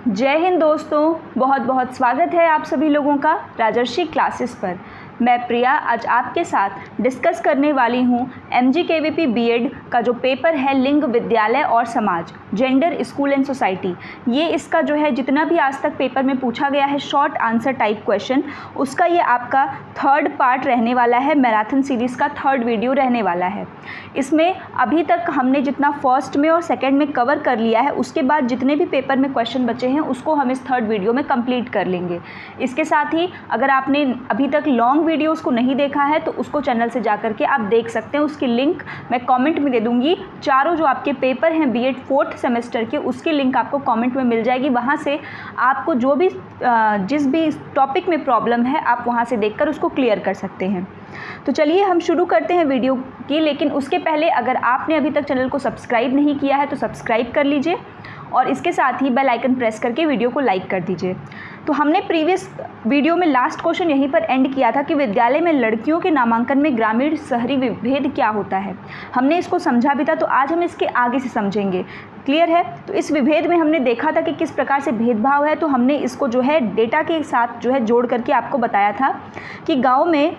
जय हिंद दोस्तों, बहुत बहुत स्वागत है आप सभी लोगों का राजर्षि क्लासेस पर। मैं प्रिया आज आपके साथ डिस्कस करने वाली हूँ MGKVP बीएड का जो पेपर है लिंग विद्यालय और समाज, जेंडर स्कूल एंड सोसाइटी। ये इसका जो है जितना भी आज तक पेपर में पूछा गया है शॉर्ट आंसर टाइप क्वेश्चन, उसका ये आपका थर्ड पार्ट रहने वाला है। मैराथन सीरीज़ का थर्ड वीडियो रहने वाला है। इसमें अभी तक हमने जितना फर्स्ट में और सेकेंड में कवर कर लिया है, उसके बाद जितने भी पेपर में क्वेश्चन बचे हैं उसको हम इस थर्ड वीडियो में कंप्लीट कर लेंगे। इसके साथ ही अगर आपने अभी तक लॉन्ग वीडियोस को नहीं देखा है तो उसको चैनल से जाकर के आप देख सकते हैं। उसकी लिंक मैं कमेंट में दे दूंगी। चारों जो आपके पेपर हैं बीएड फोर्थ सेमेस्टर के, उसकी लिंक आपको कमेंट में मिल जाएगी। वहाँ से आपको जो भी जिस भी टॉपिक में प्रॉब्लम है आप वहाँ से देखकर उसको क्लियर कर सकते हैं। तो चलिए हम शुरू करते हैं वीडियो की। लेकिन उसके पहले अगर आपने अभी तक चैनल को सब्सक्राइब नहीं किया है तो सब्सक्राइब कर लीजिए और इसके साथ ही बेल आइकन प्रेस करके वीडियो को लाइक कर दीजिए। तो हमने प्रीवियस वीडियो में लास्ट क्वेश्चन यहीं पर एंड किया था कि विद्यालय में लड़कियों के नामांकन में ग्रामीण शहरी विभेद क्या होता है। हमने इसको समझा भी था, तो आज हम इसके आगे से समझेंगे। क्लियर है? तो इस विभेद में हमने देखा था कि किस प्रकार से भेदभाव है, तो हमने इसको जो है डेटा के साथ जो है जोड़ करके आपको बताया था कि गाँव में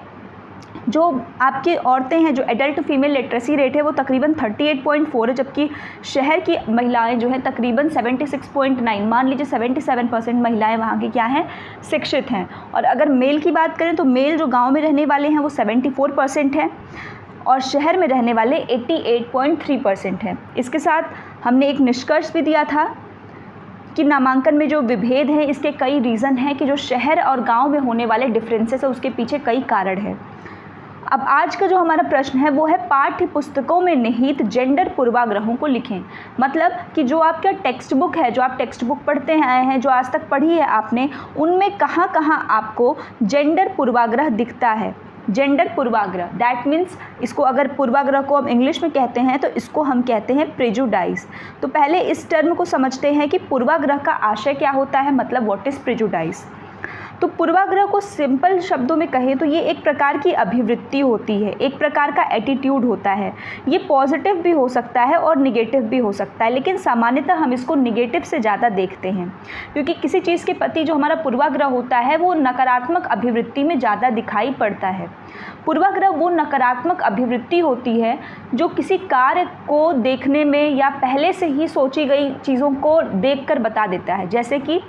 जो आपकी औरतें हैं, जो एडल्ट फीमेल लिटरेसी रेट है वो तकरीबन 38.4 है, जबकि शहर की महिलाएं जो हैं तकरीबन 76.9। मान लीजिए 77% महिलाएं वहाँ की क्या हैं, शिक्षित हैं। और अगर मेल की बात करें तो मेल जो गांव में रहने वाले हैं वो 74% हैं और शहर में रहने वाले 88.3% हैं। इसके साथ हमने एक निष्कर्ष भी दिया था कि नामांकन में जो विभेद है इसके कई रीज़न हैं कि जो शहर और गांव में होने वाले डिफरेंसेस है उसके पीछे कई कारण हैं। अब आज का जो हमारा प्रश्न है वो है पाठ्य पुस्तकों में निहित जेंडर पूर्वाग्रहों को लिखें। मतलब कि जो आपका टेक्स्ट बुक है, जो आप टेक्स्ट बुक पढ़ते आए हैं, जो आज तक पढ़ी है आपने, उनमें कहाँ कहाँ आपको जेंडर पूर्वाग्रह दिखता है। जेंडर पूर्वाग्रह दैट मीन्स, इसको अगर पूर्वाग्रह को हम इंग्लिश में कहते हैं तो इसको हम कहते हैं प्रेजुडाइज। तो पहले इस टर्म को समझते हैं कि पूर्वाग्रह का आशय क्या होता है, मतलब व्हाट इज़ प्रेजुडाइज। तो पूर्वाग्रह को सिंपल शब्दों में कहें तो ये एक प्रकार की अभिवृत्ति होती है, एक प्रकार का एटीट्यूड होता है। ये पॉजिटिव भी हो सकता है और निगेटिव भी हो सकता है, लेकिन सामान्यतः हम इसको निगेटिव से ज़्यादा देखते हैं, क्योंकि किसी चीज़ के प्रति जो हमारा पूर्वाग्रह होता है वो नकारात्मक अभिवृत्ति में ज़्यादा दिखाई पड़ता है। पूर्वाग्रह वो नकारात्मक अभिवृत्ति होती है जो किसी कार्य को देखने में या पहले से ही सोची गई चीज़ों को देखकर बता देता है। जैसे कि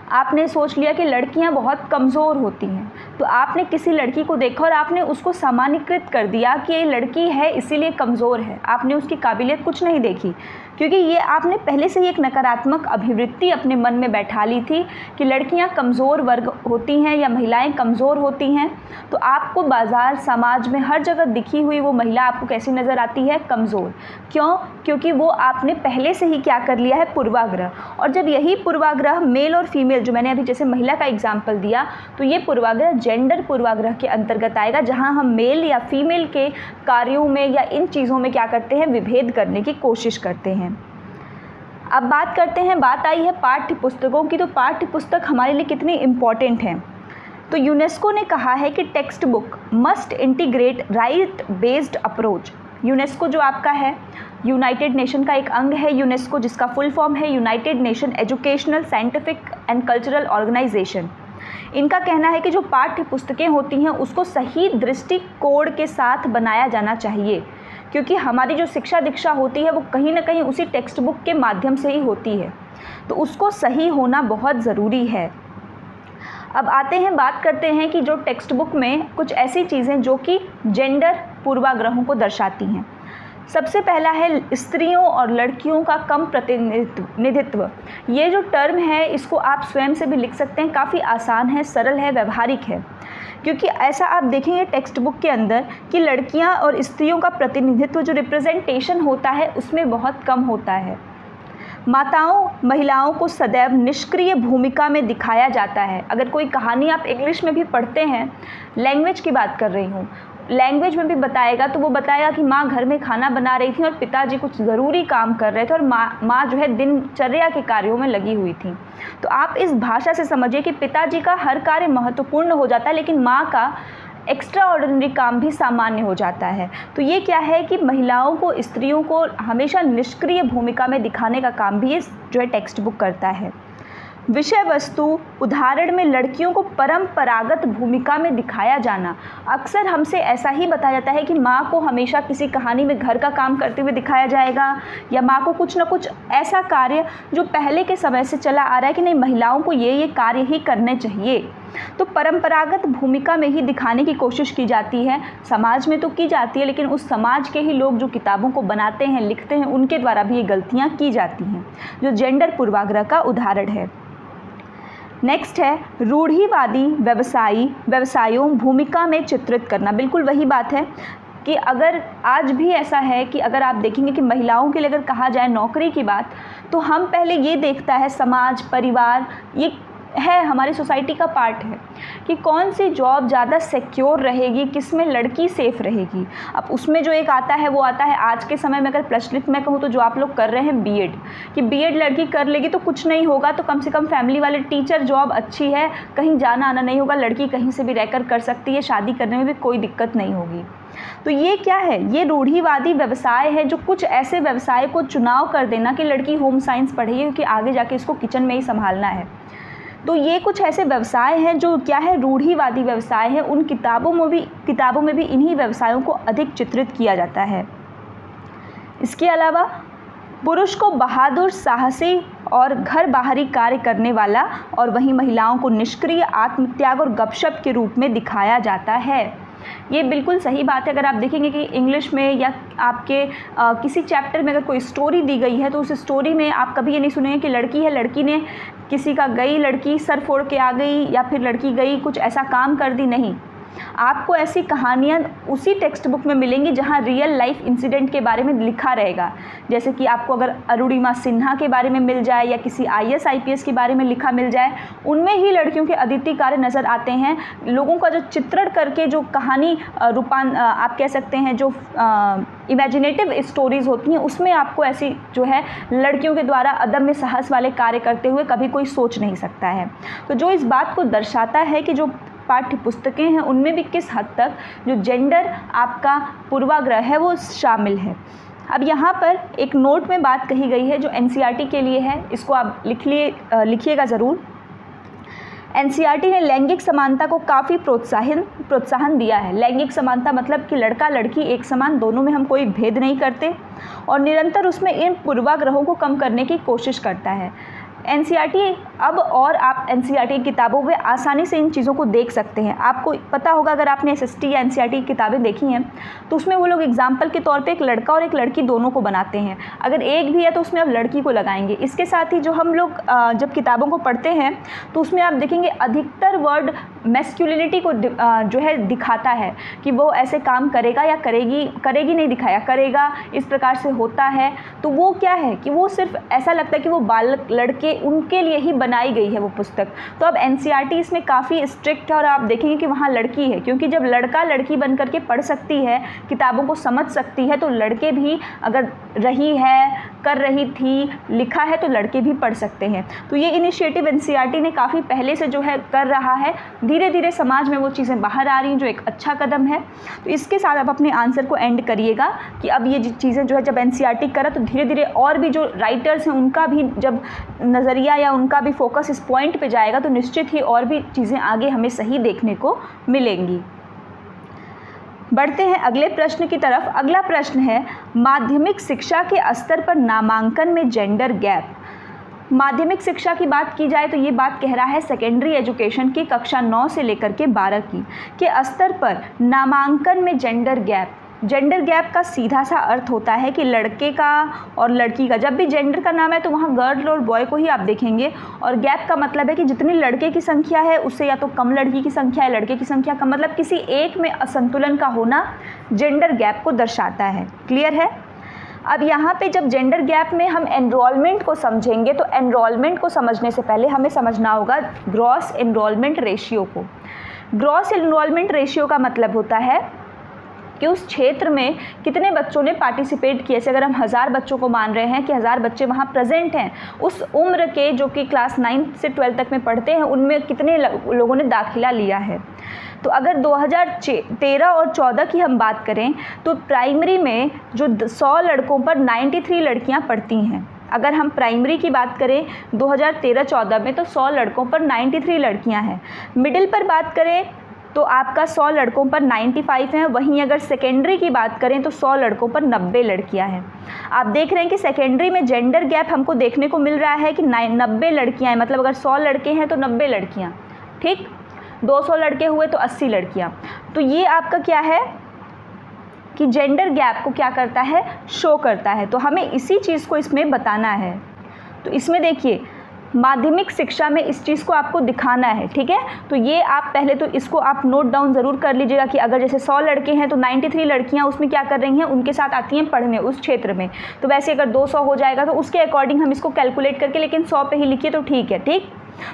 आपने सोच लिया कि लड़कियां बहुत कमज़ोर होती हैं, तो आपने किसी लड़की को देखा और आपने उसको सामान्यीकृत कर दिया कि ये लड़की है इसीलिए कमज़ोर है। आपने उसकी काबिलियत कुछ नहीं देखी, क्योंकि ये आपने पहले से ही एक नकारात्मक अभिवृत्ति अपने मन में बैठा ली थी कि लड़कियां कमज़ोर वर्ग होती हैं या महिलाएं कमज़ोर होती हैं। तो आपको बाज़ार समाज में हर जगह दिखी हुई वो महिला आपको कैसी नज़र आती है, कमज़ोर। क्यों? क्योंकि वो आपने पहले से ही क्या कर लिया है, पूर्वाग्रह। और जब यही पूर्वाग्रह मेल और फीमेल, जो मैंने अभी जैसे महिला का एग्जाम्पल दिया, तो ये पूर्वाग्रह जेंडर पूर्वाग्रह के अंतर्गत आएगा, जहाँ हम मेल या फीमेल के कार्यों में या इन चीज़ों में क्या करते हैं, विभेद करने की कोशिश करते हैं। अब बात आई है पाठ्य पुस्तकों की। तो पाठ्य पुस्तक हमारे लिए कितनी इम्पॉर्टेंट हैं। तो यूनेस्को ने कहा है कि text book must integrate right based approach. UNESCO जो आपका है, यूनाइटेड नेशन का एक अंग है यूनेस्को, जिसका फुल फॉर्म है United Nation Educational Scientific and Cultural Organisation. इनका कहना है कि जो पाठ्य पुस्तकें होती हैं उसको सही दृष्टिकोण के साथ बनाया जाना चाहिए, क्योंकि हमारी जो शिक्षा दीक्षा होती है वो कहीं ना कहीं उसी टेक्स्ट बुक के माध्यम से ही होती है, तो उसको सही होना बहुत ज़रूरी है। अब बात करते हैं कि जो टेक्स्ट बुक में कुछ ऐसी चीज़ें जो कि जेंडर पूर्वाग्रहों को दर्शाती हैं। सबसे पहला है स्त्रियों और लड़कियों का कम प्रतिनिधित्व। ये जो टर्म है इसको आप स्वयं से भी लिख सकते हैं, काफ़ी आसान है, सरल है, व्यवहारिक है। क्योंकि ऐसा आप देखेंगे टेक्स्ट बुक के अंदर कि लड़कियां और स्त्रियों का प्रतिनिधित्व, जो रिप्रेजेंटेशन होता है, उसमें बहुत कम होता है। माताओं महिलाओं को सदैव निष्क्रिय भूमिका में दिखाया जाता है। अगर कोई कहानी आप इंग्लिश में भी पढ़ते हैं, लैंग्वेज की बात कर रही हूँ, लैंग्वेज में भी बताएगा तो वो बताएगा कि माँ घर में खाना बना रही थी और पिताजी कुछ ज़रूरी काम कर रहे थे और माँ जो है दिनचर्या के कार्यों में लगी हुई थी। तो आप इस भाषा से समझिए कि पिताजी का हर कार्य महत्वपूर्ण हो जाता है, लेकिन माँ का एक्स्ट्रा ऑर्डिनरी काम भी सामान्य हो जाता है। तो ये क्या है कि महिलाओं को, स्त्रियों को हमेशा निष्क्रिय भूमिका में दिखाने का काम भी ये जो है टेक्स्ट बुक करता है। विषय वस्तु उदाहरण में लड़कियों को परंपरागत भूमिका में दिखाया जाना। अक्सर हमसे ऐसा ही बताया जाता है कि माँ को हमेशा किसी कहानी में घर का काम करते हुए दिखाया जाएगा, या माँ को कुछ ना कुछ ऐसा कार्य जो पहले के समय से चला आ रहा है कि नहीं, महिलाओं को ये कार्य ही करने चाहिए। तो परंपरागत भूमिका में ही दिखाने की कोशिश की जाती है। समाज में तो की जाती है, लेकिन उस समाज के ही लोग जो किताबों को बनाते हैं, लिखते हैं, उनके द्वारा भी ये गलतियाँ की जाती हैं, जो जेंडर पूर्वाग्रह का उदाहरण है। नेक्स्ट है रूढ़िवादी व्यवसायों भूमिका में चित्रित करना। बिल्कुल वही बात है कि अगर आज भी ऐसा है कि अगर आप देखेंगे कि महिलाओं के लिए अगर कहा जाए नौकरी की बात, तो हम पहले ये देखता है समाज, परिवार, ये है हमारी सोसाइटी का पार्ट है कि कौन सी जॉब ज़्यादा सिक्योर रहेगी, किस में लड़की सेफ़ रहेगी। अब उसमें जो एक आता है वो आता है आज के समय में, अगर प्रचलित मैं कहूँ तो जो आप लोग कर रहे हैं बीएड, कि बीएड लड़की कर लेगी तो कुछ नहीं होगा, तो कम से कम फैमिली वाले टीचर जॉब अच्छी है, कहीं जाना आना नहीं होगा, लड़की कहीं से भी रहकर कर सकती है, शादी करने में भी कोई दिक्कत नहीं होगी। तो ये क्या है, ये रूढ़िवादी व्यवसाय है, जो कुछ ऐसे व्यवसाय को चुनाव कर देना कि लड़की होम साइंस पढ़ेगी क्योंकि आगे जाके इसको किचन में ही संभालना है। तो ये कुछ ऐसे व्यवसाय हैं जो क्या है, रूढ़िवादी व्यवसाय है। उन किताबों में भी इन्हीं व्यवसायों को अधिक चित्रित किया जाता है। इसके अलावा पुरुष को बहादुर, साहसी और घर बाहरी कार्य करने वाला, और वहीं महिलाओं को निष्क्रिय, आत्मत्याग और गपशप के रूप में दिखाया जाता है। ये बिल्कुल सही बात है। अगर आप देखेंगे कि इंग्लिश में या आपके किसी चैप्टर में अगर कोई स्टोरी दी गई है, तो उस स्टोरी में आप कभी ये नहीं सुनेंगे कि लड़की है, लड़की ने किसी का गई, लड़की सर फोड़ के आ गई, या फिर लड़की गई कुछ ऐसा काम कर दी। नहीं, आपको ऐसी कहानियाँ उसी टेक्स्ट बुक में मिलेंगी जहाँ रियल लाइफ इंसिडेंट के बारे में लिखा रहेगा। जैसे कि आपको अगर अरुणिमा सिन्हा के बारे में मिल जाए या किसी IAS IPS के बारे में लिखा मिल जाए, उनमें ही लड़कियों के अद्वितीय कार्य नज़र आते हैं। लोगों का जो चित्रण करके जो कहानी आप कह सकते हैं जो इमेजिनेटिव स्टोरीज़ होती हैं, उसमें आपको ऐसी जो है लड़कियों के द्वारा अदम्य साहस वाले कार्य करते हुए कभी कोई सोच नहीं सकता है। तो जो इस बात को दर्शाता है कि जो पाठ्य पुस्तकें हैं उनमें भी किस हद तक जो जेंडर आपका पूर्वाग्रह है वो शामिल है। अब यहाँ पर एक नोट में बात कही गई है जो NCERT के लिए है, इसको आप लिखिएगा ज़रूर। NCERT ने लैंगिक समानता को काफ़ी प्रोत्साहन दिया है। लैंगिक समानता मतलब कि लड़का लड़की एक समान, दोनों में हम कोई भेद नहीं करते, और निरंतर उसमें इन पूर्वाग्रहों को कम करने की कोशिश करता है। NCERT अब और आप NCERT की किताबों में आसानी से इन चीज़ों को देख सकते हैं। आपको पता होगा अगर आपने SST या NCERT की किताबें देखी हैं तो उसमें वो लोग एग्जाम्पल के तौर पे एक लड़का और एक लड़की दोनों को बनाते हैं। अगर एक भी है तो उसमें आप लड़की को लगाएंगे। इसके साथ ही जो हम लोग जब किताबों को पढ़ते हैं तो उसमें आप देखेंगे अधिकतर वर्ड मैस्कुलिनिटी को जो है दिखाता है कि वो ऐसे काम करेगा या करेगी नहीं दिखाया, करेगा, इस प्रकार से होता है। तो वो क्या है कि वो सिर्फ ऐसा लगता है कि वो बालक लड़के उनके लिए ही बनाई गई है वो पुस्तक। तो अब NCERT इसमें काफ़ी स्ट्रिक्ट है और आप देखेंगे कि वहाँ लड़की है, क्योंकि जब लड़का लड़की बन करके पढ़ सकती है, किताबों को समझ सकती है, तो लड़के भी अगर रही है, कर रही थी, लिखा है तो लड़के भी पढ़ सकते हैं। तो ये इनिशिएटिव NCERT ने काफ़ी पहले से जो है कर रहा है। धीरे धीरे समाज में वो चीज़ें बाहर आ रही हैं, जो एक अच्छा कदम है। तो इसके साथ आप अपने आंसर को एंड करिएगा कि अब ये चीज़ें जो है जब NCERT करा तो धीरे धीरे और भी जो राइटर्स हैं उनका भी जब नज़रिया या उनका भी फोकस इस पॉइंट पे जाएगा तो निश्चित ही और भी चीज़ें आगे हमें सही देखने को मिलेंगी। बढ़ते हैं अगले प्रश्न की तरफ। अगला प्रश्न है माध्यमिक शिक्षा के स्तर पर नामांकन में जेंडर गैप। माध्यमिक शिक्षा की बात की जाए तो ये बात कह रहा है सेकेंडरी एजुकेशन की कक्षा 9 से लेकर के 12 के स्तर पर नामांकन में जेंडर गैप। जेंडर गैप का सीधा सा अर्थ होता है कि लड़के का और लड़की का, जब भी जेंडर का नाम है तो वहाँ गर्ल और बॉय को ही आप देखेंगे, और गैप का मतलब है कि जितनी लड़के की संख्या है उससे या तो कम लड़की की संख्या है, लड़के की संख्या कम, मतलब किसी एक में असंतुलन का होना जेंडर गैप को दर्शाता है। क्लियर है? अब यहाँ पे जब जेंडर गैप में हम एनरोलमेंट को समझेंगे तो एनरोलमेंट को समझने से पहले हमें समझना होगा ग्रॉस एनरोलमेंट रेशियो को। ग्रॉस एनरोलमेंट रेशियो का मतलब होता है कि उस क्षेत्र में कितने बच्चों ने पार्टिसिपेट किया। जैसे अगर हम 1000 बच्चों को मान रहे हैं कि 1000 बच्चे वहाँ प्रेजेंट हैं, उस उम्र के जो कि क्लास 9 से 12 तक में पढ़ते हैं, उनमें कितने लोगों ने दाखिला लिया है। तो अगर 2013 और 14 की हम बात करें तो प्राइमरी में जो 100 लड़कों पर 93 लड़कियां पढ़ती हैं। अगर हम प्राइमरी की बात करें 2013-14 में तो 100 लड़कों पर 93 लड़कियां हैं। मिडिल पर बात करें तो आपका 100 लड़कों पर 95 हैं। वहीं अगर सेकेंडरी की बात करें तो 100 लड़कों पर 90 लड़कियां हैं। आप देख रहे हैं कि सेकेंडरी में जेंडर गैप हमको देखने को मिल रहा है कि 90 लड़कियां हैं, मतलब अगर 100 लड़के हैं तो 90 लड़कियां, ठीक। 200 लड़के हुए तो 80 लड़कियां। तो ये आपका क्या है कि जेंडर गैप को क्या करता है, शो करता है। तो हमें इसी चीज़ को इसमें बताना है। तो इसमें देखिए माध्यमिक शिक्षा में इस चीज़ को आपको दिखाना है, ठीक है। तो ये आप पहले तो इसको आप नोट डाउन ज़रूर कर लीजिएगा कि अगर जैसे 100 लड़के हैं तो 93 लड़कियां उसमें क्या कर रही हैं, उनके साथ आती हैं पढ़ने उस क्षेत्र में। तो वैसे अगर 200 हो जाएगा तो उसके अकॉर्डिंग हम इसको कैलकुलेट करके, लेकिन 100 पे ही लिखिए तो ठीक है, ठीक।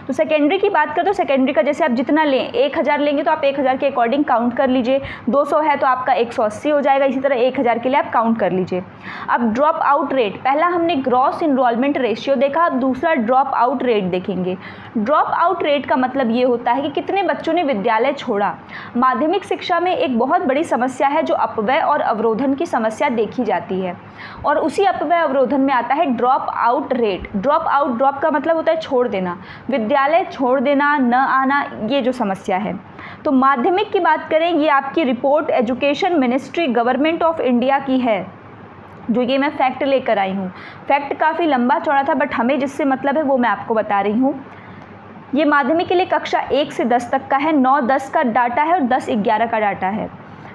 तो सेकेंडरी की बात करें तो सेकेंडरी का जैसे आप जितना लें, 1000 लेंगे तो आप 1000 के अकॉर्डिंग काउंट कर लीजिए। 200 है तो आपका 180 हो जाएगा। इसी तरह 1000 के लिए आप काउंट कर लीजिए। अब ड्रॉप आउट रेट, पहला हमने ग्रॉस इनरोलमेंट रेशियो देखा, अब दूसरा ड्रॉप आउट रेट देखेंगे। ड्रॉप आउट रेट का मतलब ये होता है कि कितने बच्चों ने विद्यालय छोड़ा। माध्यमिक शिक्षा में एक बहुत बड़ी समस्या है जो अपव्यय और अवरोधन की समस्या देखी जाती है, और उसी अपव्यय अवरोधन में आता है drop out rate. Drop out, drop का मतलब होता है छोड़ देना, विद्यालय छोड़ देना, न आना, ये जो समस्या है। तो माध्यमिक की बात करें, ये आपकी report education ministry government of India की है, जो ये मैं फैक्ट लेकर आई हूँ। फैक्ट काफ़ी लंबा चौड़ा था, बट हमें जिससे मतलब है वो मैं आपको बता रही हूँ। ये माध्यमिक के लिए कक्षा 1 से 10 तक का है, 9-10 का डाटा है और 10-11 का डाटा है,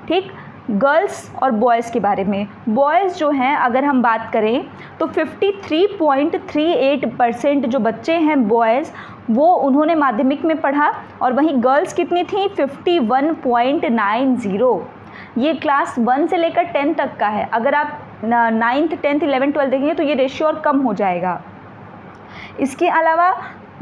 ठीक। गर्ल्स और बॉयज़ के बारे में, बॉयज़ जो हैं अगर हम बात करें तो 53.38% जो बच्चे हैं बॉयज़, वो उन्होंने माध्यमिक में पढ़ा, और वहीं गर्ल्स कितनी थी, 51.90। ये क्लास 1 से लेकर 10 तक का है। अगर आप 9th 10th 11th 12 देखेंगे तो ये रेशियो और कम हो जाएगा। इसके अलावा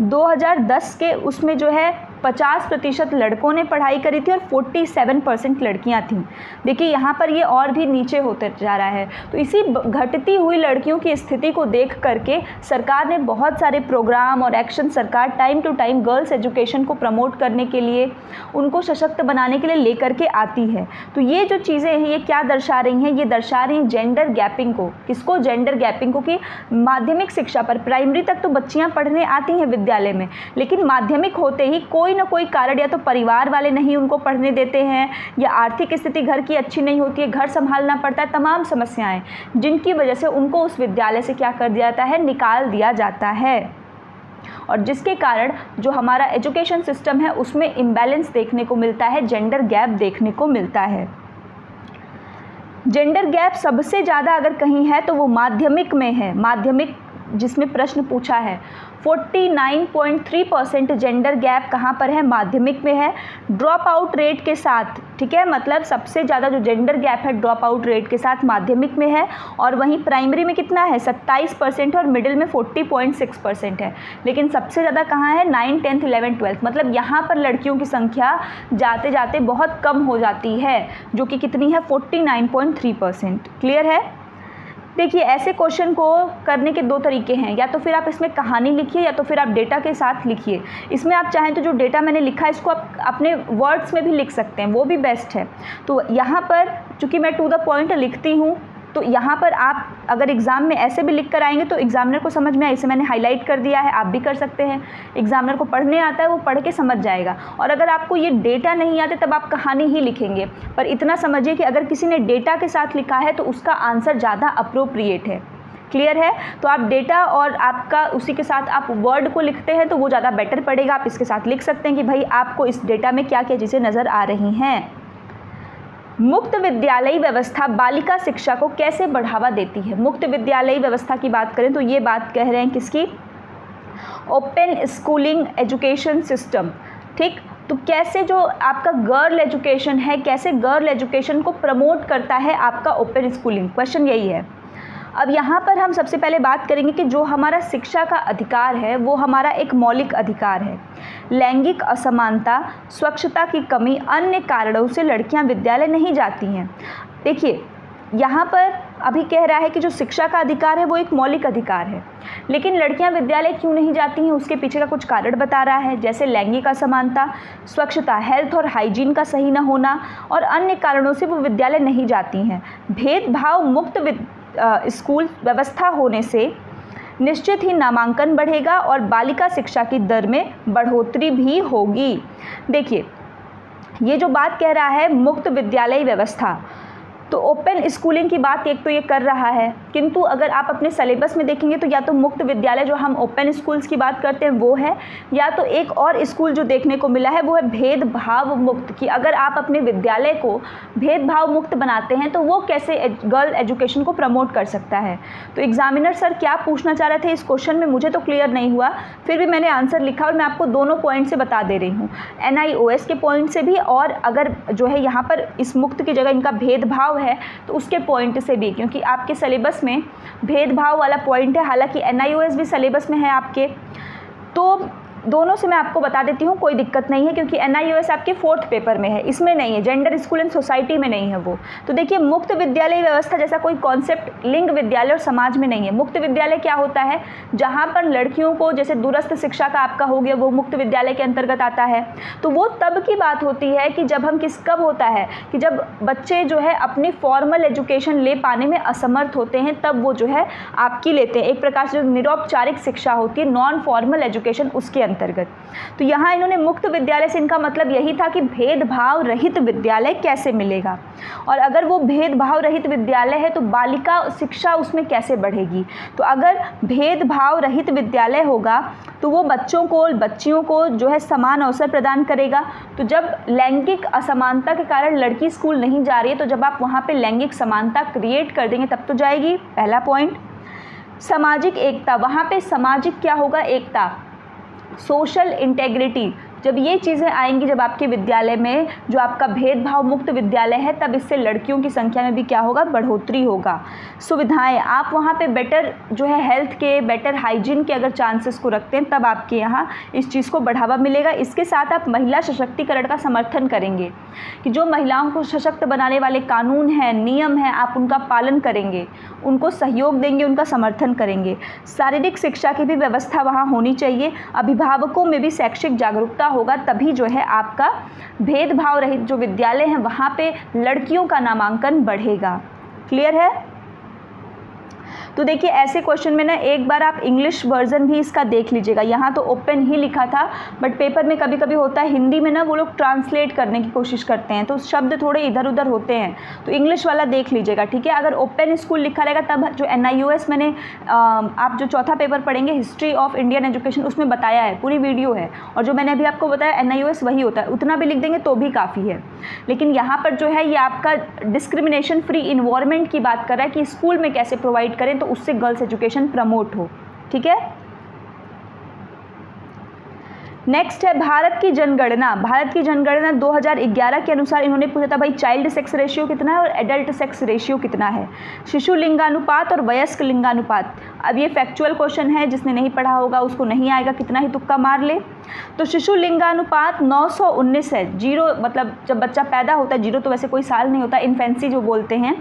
2010 के उसमें जो है 50% लड़कों ने पढ़ाई करी थी और 47% लड़कियां थीं। देखिए यहाँ पर ये और भी नीचे होते जा रहा है। तो इसी घटती हुई लड़कियों की स्थिति को देख करके सरकार ने बहुत सारे प्रोग्राम और एक्शन सरकार time to time girls education को प्रमोट करने के लिए, उनको सशक्त बनाने के लिए लेकर के आती है। तो ये जो चीज़ें हैं ये क्या दर्शा रही हैं, ये दर्शा रही हैं जेंडर गैपिंग को। किसको, जेंडर गैपिंग को, कि माध्यमिक शिक्षा पर प्राइमरी तक तो बच्चियाँ पढ़ने आती हैं विद्यालय में, लेकिन माध्यमिक होते ही कोई ना कोई कारण, या तो परिवार वाले नहीं उनको पढ़ने देते हैं, या आर्थिक स्थिति घर की अच्छी नहीं होती है, घर संभालना पड़ता है, तमाम समस्याएं जिनकी वजह से उनको उस विद्यालय से क्या कर दिया जाता है, निकाल दिया जाता है। और जिसके कारण जो हमारा एजुकेशन सिस्टम है उसमें इम्बैलेंस देखने को मिलता है, जेंडर गैप देखने को मिलता है। जेंडर गैप सबसे ज़्यादा अगर कहीं है तो वो माध्यमिक में है। माध्यमिक जिसमें प्रश्न पूछा है, 49.3% जेंडर गैप कहाँ पर है, माध्यमिक में है, ड्रॉप आउट रेट के साथ, ठीक है। मतलब सबसे ज़्यादा जो जेंडर गैप है ड्रॉप आउट रेट के साथ माध्यमिक में है, और वहीं प्राइमरी में कितना है, 27% और मिडिल में 40.6% है। लेकिन सबसे ज़्यादा कहाँ है, 9th 10th 11th 12th, मतलब यहाँ पर लड़कियों की संख्या जाते जाते बहुत कम हो जाती है, जो कि कितनी है, 49.3%। क्लियर है। देखिए ऐसे क्वेश्चन को करने के दो तरीके हैं, या तो फिर आप इसमें कहानी लिखिए या तो फिर आप डेटा के साथ लिखिए। इसमें आप चाहें तो जो डेटा मैंने लिखा है इसको आप अपने वर्ड्स में भी लिख सकते हैं, वो भी बेस्ट है। तो यहाँ पर चूँकि मैं टू द पॉइंट लिखती हूँ, तो यहाँ पर आप अगर एग्ज़ाम में ऐसे भी लिख कर आएंगे तो एग्जामिनर को समझ में आए, इसे मैंने हाईलाइट कर दिया है, आप भी कर सकते हैं। एग्जामिनर को पढ़ने आता है, वो पढ़ के समझ जाएगा। और अगर आपको ये डेटा नहीं आते तब आप कहानी ही लिखेंगे, पर इतना समझिए कि अगर किसी ने डेटा के साथ लिखा है तो उसका आंसर ज़्यादा अप्रोप्रिएट है। क्लियर है। तो आप डेटा और आपका उसी के साथ आप वर्ड को लिखते हैं तो वो ज़्यादा बेटर पड़ेगा। आप इसके साथ लिख सकते हैं कि भाई आपको इस डेटा में क्या क्या चीज़ें नज़र आ रही हैं। मुक्त विद्यालयी व्यवस्था बालिका शिक्षा को कैसे बढ़ावा देती है। मुक्त विद्यालयी व्यवस्था की बात करें तो ये बात कह रहे हैं किसकी, ओपन स्कूलिंग एजुकेशन सिस्टम। ठीक, तो कैसे जो आपका गर्ल एजुकेशन है, कैसे गर्ल एजुकेशन को प्रमोट करता है आपका ओपन स्कूलिंग, क्वेश्चन यही है। अब यहाँ पर हम सबसे पहले बात करेंगे कि जो हमारा शिक्षा का अधिकार है वो हमारा एक मौलिक अधिकार है। लैंगिक असमानता, स्वच्छता की कमी, अन्य कारणों से लड़कियाँ विद्यालय नहीं जाती हैं। देखिए यहाँ पर अभी कह रहा है कि जो शिक्षा का अधिकार है वो एक मौलिक अधिकार है, लेकिन लड़कियां विद्यालय क्यों नहीं जाती हैं उसके पीछे का कुछ कारण बता रहा है, जैसे लैंगिक असमानता, स्वच्छता, हेल्थ और हाइजीन का सही न होना और अन्य कारणों से वो विद्यालय नहीं जाती हैं। भेदभाव मुक्त स्कूल व्यवस्था होने से निश्चित ही नामांकन बढ़ेगा और बालिका शिक्षा की दर में बढ़ोतरी भी होगी। देखिए ये जो बात कह रहा है मुक्त विद्यालय व्यवस्था, तो ओपन स्कूलिंग की बात एक तो ये कर रहा है, किंतु अगर आप अपने सिलेबस में देखेंगे तो या तो मुक्त विद्यालय जो हम ओपन स्कूल्स की बात करते हैं वो है, या तो एक और स्कूल जो देखने को मिला है वो है भेदभाव मुक्त, कि अगर आप अपने विद्यालय को भेदभाव मुक्त बनाते हैं तो वो कैसे गर्ल एजुकेशन को प्रमोट कर सकता है। तो एग्जामिनर सर क्या पूछना चाह रहे थे इस क्वेश्चन में मुझे तो क्लियर नहीं हुआ, फिर भी मैंने आंसर लिखा और मैं आपको दोनों पॉइंट से बता दे रही हूँ, NIOS के पॉइंट से भी और अगर जो है यहाँ पर इस मुक्त की जगह इनका भेदभाव है तो उसके पॉइंट से भी, क्योंकि आपके सिलेबस में भेदभाव वाला पॉइंट है, हालांकि NIOS भी सिलेबस में है आपके, तो दोनों से मैं आपको बता देती हूँ, कोई दिक्कत नहीं है क्योंकि NIOS आपके 4th पेपर में है, इसमें नहीं है, जेंडर स्कूल एंड सोसाइटी में नहीं है वो। तो देखिए मुक्त विद्यालय व्यवस्था जैसा कोई कॉन्सेप्ट लिंग विद्यालय और समाज में नहीं है। मुक्त विद्यालय क्या होता है, जहाँ पर लड़कियों को जैसे दूरस्थ शिक्षा का आपका हो गया वो मुक्त विद्यालय के अंतर्गत आता है। तो वो तब की बात होती है कि जब हम कब होता है कि जब बच्चे जो है अपनी फॉर्मल एजुकेशन ले पाने में असमर्थ होते हैं, तब वो जो है आपकी लेते हैं, एक प्रकार से जो निरौपचारिक शिक्षा होती है, नॉन फॉर्मल एजुकेशन, उसके अंतर्गत। तो यहाँ इन्होंने मुक्त विद्यालय से इनका मतलब यही था कि भेदभाव रहित विद्यालय कैसे मिलेगा, और अगर वो भेदभाव रहित विद्यालय है तो बालिका शिक्षा उसमें कैसे बढ़ेगी। तो अगर भेदभाव रहित विद्यालय होगा तो वो बच्चियों को जो है समान अवसर प्रदान करेगा। तो जब लैंगिक असमानता के कारण लड़की स्कूल नहीं जा रही है, तो जब आप वहाँ पे लैंगिक समानता क्रिएट कर देंगे तब तो जाएगी, पहला पॉइंट। सामाजिक एकता, वहाँ पे सामाजिक क्या होगा, एकता, सोशल इंटेग्रिटी, जब ये चीज़ें आएंगी, जब आपके विद्यालय में जो आपका भेदभाव मुक्त विद्यालय है, तब इससे लड़कियों की संख्या में भी क्या होगा, बढ़ोतरी होगा। सुविधाएं, आप वहाँ पे बेटर जो है हेल्थ के, बेटर हाइजीन के अगर चांसेस को रखते हैं, तब आपके यहाँ इस चीज़ को बढ़ावा मिलेगा। इसके साथ आप महिला सशक्तिकरण का समर्थन करेंगे कि जो महिलाओं को सशक्त बनाने वाले कानून हैं, नियम हैं, आप उनका पालन करेंगे, उनको सहयोग देंगे, उनका समर्थन करेंगे। शारीरिक शिक्षा की भी व्यवस्था वहाँ होनी चाहिए। अभिभावकों में भी शैक्षिक जागरूकता होगा, तभी जो है आपका भेदभाव रहित जो विद्यालय हैं वहाँ पे लड़कियों का नामांकन बढ़ेगा। क्लियर है? तो देखिए ऐसे क्वेश्चन में ना एक बार आप इंग्लिश वर्जन भी इसका देख लीजिएगा। यहाँ तो ओपन ही लिखा था, बट पेपर में कभी कभी होता है हिंदी में ना वो लोग ट्रांसलेट करने की कोशिश करते हैं, तो शब्द थोड़े इधर उधर होते हैं, तो इंग्लिश वाला देख लीजिएगा, ठीक है। अगर ओपन स्कूल लिखा रहेगा तब जो NIOS मैंने आप जो चौथा पेपर पढ़ेंगे हिस्ट्री ऑफ इंडियन एजुकेशन, उसमें बताया है, पूरी वीडियो है, और जो मैंने अभी आपको बताया NIOS वही होता है, उतना भी लिख देंगे तो भी काफ़ी है। लेकिन यहाँ पर जो है ये आपका डिस्क्रिमिनेशन फ्री इन्वायरमेंट की बात कर रहा है कि स्कूल में कैसे प्रोवाइड करें तो उससे गर्ल्स एजुकेशन प्रमोट हो, ठीक है। नेक्स्ट है भारत की जनगणना। भारत की जनगणना 2011 के अनुसार इन्होंने पूछा था भाई चाइल्ड सेक्स रेशियो कितना है और एडल्ट सेक्स रेशियो कितना है, शिशु लिंगानुपात और वयस्क लिंगानुपात। अब ये फैक्चुअल क्वेश्चन है, जिसने नहीं पढ़ा होगा उसको नहीं आएगा, कितना ही तुक्का मार ले। तो शिशु लिंगानुपात 919 है। 0 मतलब जब बच्चा पैदा होता है, 0 तो वैसे कोई साल नहीं होता, इन्फेंसी जो बोलते हैं,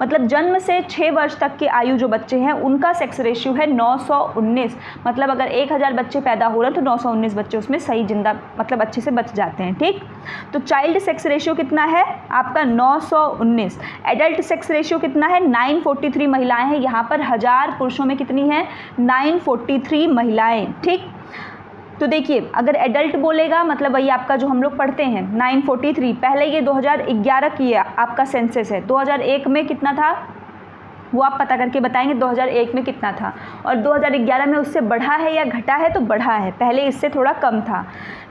मतलब जन्म से 6 वर्ष तक की आयु जो बच्चे हैं उनका सेक्स रेशियो है 919। मतलब अगर 1000 बच्चे पैदा हो रहे हैं तो 919 बच्चे उसमें सही जिंदा मतलब अच्छे से बच जाते हैं, ठीक। तो चाइल्ड सेक्स रेशियो कितना है आपका 919। एडल्ट सेक्स रेशियो कितना है 943 महिलाएं हैं। यहाँ पर 1000 पुरुषों में कितनी है 943 महिलाएं, ठीक। तो देखिए अगर एडल्ट बोलेगा मतलब वही आपका जो हम लोग पढ़ते हैं 943, पहले ये 2011 की आपका सेंसस है, 2001 में कितना था वो आप पता करके बताएंगे 2001 में कितना था, और 2011 में उससे बढ़ा है या घटा है, तो बढ़ा है, पहले इससे थोड़ा कम था,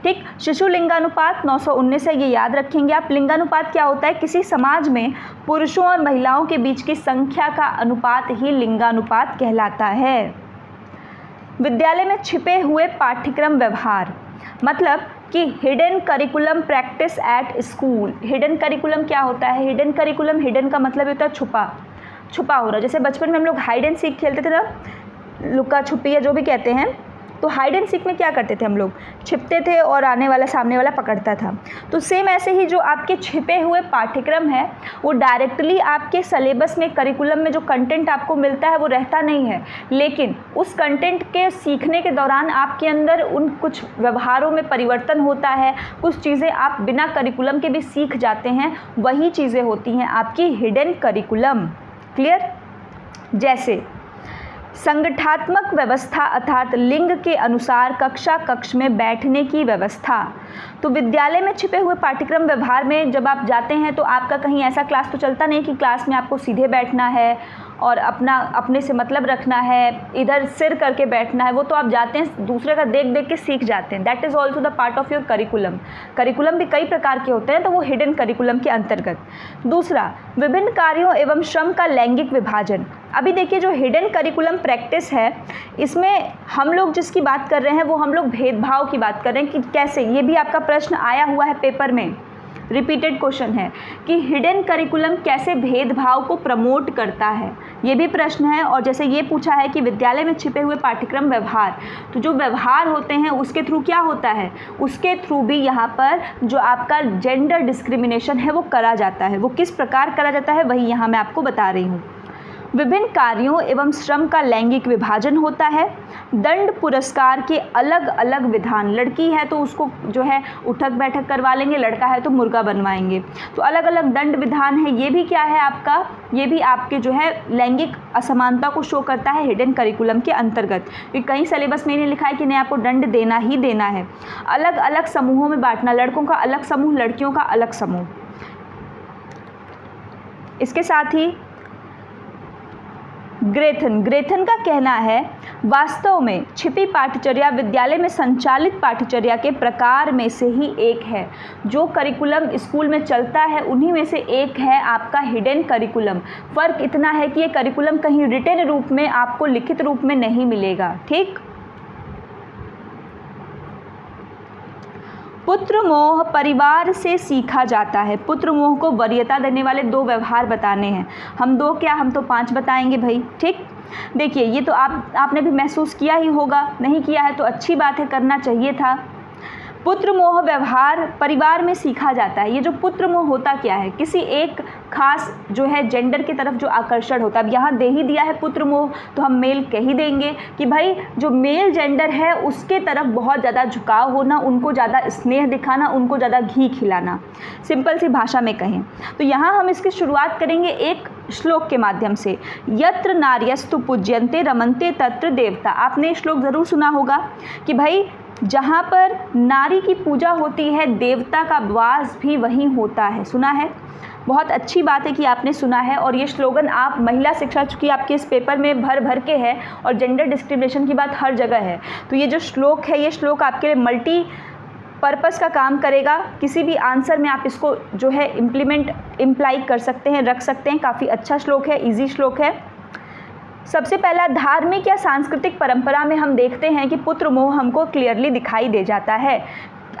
ठीक। शिशु लिंगानुपात 919 है, ये याद रखेंगे आप। लिंगानुपात क्या होता है, किसी समाज में पुरुषों और महिलाओं के बीच की संख्या का अनुपात ही लिंगानुपात कहलाता है। विद्यालय में छिपे हुए पाठ्यक्रम व्यवहार, मतलब कि hidden curriculum practice at school. Hidden curriculum क्या होता है, हिडन करिकुलम, हिडन का मतलब होता है छुपा, छुपा हो रहा। जैसे बचपन में हम लोग हाइड एंड सीक खेलते थे ना, लुका छुपी या जो भी कहते हैं, तो हाइड एंड सीक में क्या करते थे हम लोग, छिपते थे और आने वाला सामने वाला पकड़ता था। तो सेम ऐसे ही जो आपके छिपे हुए पाठ्यक्रम है वो डायरेक्टली आपके सिलेबस में, करिकुलम में जो कंटेंट आपको मिलता है वो रहता नहीं है, लेकिन उस कंटेंट के सीखने के दौरान आपके अंदर उन कुछ व्यवहारों में परिवर्तन होता है, कुछ चीज़ें आप बिना करिकुलम के भी सीख जाते हैं, वही चीज़ें होती हैं आपकी हिडन करिकुलम। क्लियर? जैसे संगठनात्मक व्यवस्था अर्थात लिंग के अनुसार कक्षा कक्ष में बैठने की व्यवस्था। तो विद्यालय में छिपे हुए पाठ्यक्रम व्यवहार में जब आप जाते हैं तो आपका कहीं ऐसा क्लास तो चलता नहीं कि क्लास में आपको सीधे बैठना है और अपने से मतलब रखना है, इधर सिर करके बैठना है। वो तो आप जाते हैं दूसरे का देख देख के सीख जाते हैं। That is also the part of your curriculum. Curriculum भी कई प्रकार के होते हैं, तो वो हिडन करिकुलम के अंतर्गत। दूसरा, विभिन्न कार्यों एवं श्रम का लैंगिक विभाजन। अभी देखिए जो हिडन करिकुलम प्रैक्टिस है, इसमें हम लोग जिसकी बात कर रहे हैं वो हम लोग भेदभाव की बात कर रहे हैं कि कैसे। ये भी आपका प्रश्न आया हुआ है पेपर में, रिपीटेड क्वेश्चन है कि हिडन करिकुलम कैसे भेदभाव को प्रमोट करता है, ये भी प्रश्न है। और जैसे ये पूछा है कि विद्यालय में छिपे हुए पाठ्यक्रम व्यवहार, तो जो व्यवहार होते हैं उसके थ्रू क्या होता है, उसके थ्रू भी यहाँ पर जो आपका जेंडर डिस्क्रिमिनेशन है वो करा जाता है। वो किस प्रकार करा जाता है वही यहाँ मैं आपको बता रही हूँ। विभिन्न कार्यों एवं श्रम का लैंगिक विभाजन होता है। दंड पुरस्कार के अलग अलग विधान, लड़की है तो उसको जो है उठक बैठक करवा लेंगे, लड़का है तो मुर्गा बनवाएंगे। तो अलग अलग दंड विधान है। ये भी क्या है आपका, ये भी आपके जो है लैंगिक असमानता को शो करता है हिडन करिकुलम के अंतर्गत। क्योंकि कहीं सिलेबस में नहीं लिखा है कि नहीं आपको दंड देना ही देना है। अलग अलग समूहों में बांटना, लड़कों का अलग समूह, लड़कियों का अलग समूह। इसके साथ ही ग्रेथन का कहना है वास्तव में छिपी पाठ्यचर्या विद्यालय में संचालित पाठ्यचर्या के प्रकार में से ही एक है। जो करिकुलम स्कूल में चलता है उन्हीं में से एक है आपका हिडन करिकुलम। फ़र्क इतना है कि ये करिकुलम कहीं रिटन रूप में आपको लिखित रूप में नहीं मिलेगा। ठीक। पुत्र मोह परिवार से सीखा जाता है। पुत्र मोह को वरीयता देने वाले 2 व्यवहार बताने हैं। हम 2 क्या, हम तो 5 बताएंगे भाई। ठीक। देखिए ये तो आपने भी महसूस किया ही होगा, नहीं किया है तो अच्छी बात है, करना चाहिए था। पुत्र मोह व्यवहार परिवार में सीखा जाता है। ये जो पुत्र मोह होता क्या है, किसी एक खास जो है जेंडर की तरफ जो आकर्षण होता है। अब यहाँ दे ही दिया है पुत्र मोह तो हम मेल कह ही देंगे कि भाई जो मेल जेंडर है उसके तरफ बहुत ज़्यादा झुकाव होना, उनको ज़्यादा स्नेह दिखाना, उनको ज़्यादा घी खिलाना, सिंपल सी भाषा में कहें तो। यहाँ हम इसकी शुरुआत करेंगे एक श्लोक के माध्यम से। यत्र नार्यस्तु पूज्यन्ते रमन्ते तत्र देवता। आपने श्लोक ज़रूर सुना होगा कि भाई जहाँ पर नारी की पूजा होती है देवता का वास भी वहीं होता है। सुना है? बहुत अच्छी बात है कि आपने सुना है। और ये स्लोगन आप महिला शिक्षा, चूँकि आपके इस पेपर में भर भर के है और जेंडर डिस्क्रिमिनेशन की बात हर जगह है, तो ये जो श्लोक है ये श्लोक आपके लिए मल्टी पर्पस का काम करेगा। किसी भी आंसर में आप इसको जो है इम्प्लाई कर सकते हैं, रख सकते हैं। काफ़ी अच्छा श्लोक है, ईजी श्लोक है। सबसे पहला, धार्मिक या सांस्कृतिक परंपरा में हम देखते हैं कि पुत्र मोह हमको क्लियरली दिखाई दे जाता है।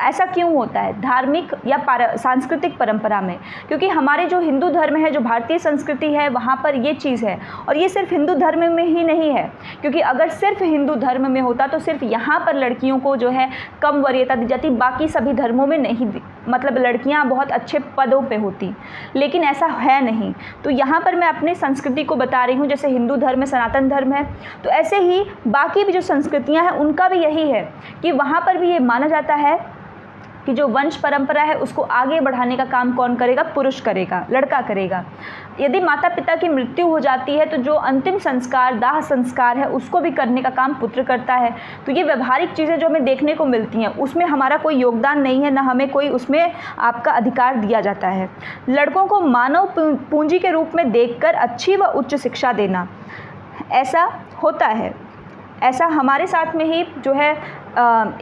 ऐसा क्यों होता है धार्मिक या सांस्कृतिक परंपरा में? क्योंकि हमारे जो हिंदू धर्म है, जो भारतीय संस्कृति है, वहाँ पर ये चीज़ है। और ये सिर्फ हिंदू धर्म में ही नहीं है, क्योंकि अगर सिर्फ हिंदू धर्म में होता तो सिर्फ यहाँ पर लड़कियों को जो है कम वरीयता दी जाती, बाकी सभी धर्मों में नहीं, मतलब लड़कियाँ बहुत अच्छे पदों पे होती, लेकिन ऐसा है नहीं। तो यहाँ पर मैं अपनी संस्कृति को बता रही हूँ। जैसे हिंदू धर्म में सनातन धर्म है, तो ऐसे ही बाकी भी जो संस्कृतियाँ हैं उनका भी यही है कि वहाँ पर भी ये माना जाता है कि जो वंश परंपरा है उसको आगे बढ़ाने का काम कौन करेगा? पुरुष करेगा, लड़का करेगा। यदि माता पिता की मृत्यु हो जाती है तो जो अंतिम संस्कार, दाह संस्कार है, उसको भी करने का काम पुत्र करता है। तो ये व्यवहारिक चीज़ें जो हमें देखने को मिलती हैं उसमें हमारा कोई योगदान नहीं है, ना हमें कोई उसमें आपका अधिकार दिया जाता है। लड़कों को मानव पूंजी के रूप में देखकर अच्छी व उच्च शिक्षा देना, ऐसा होता है। ऐसा हमारे साथ में ही जो है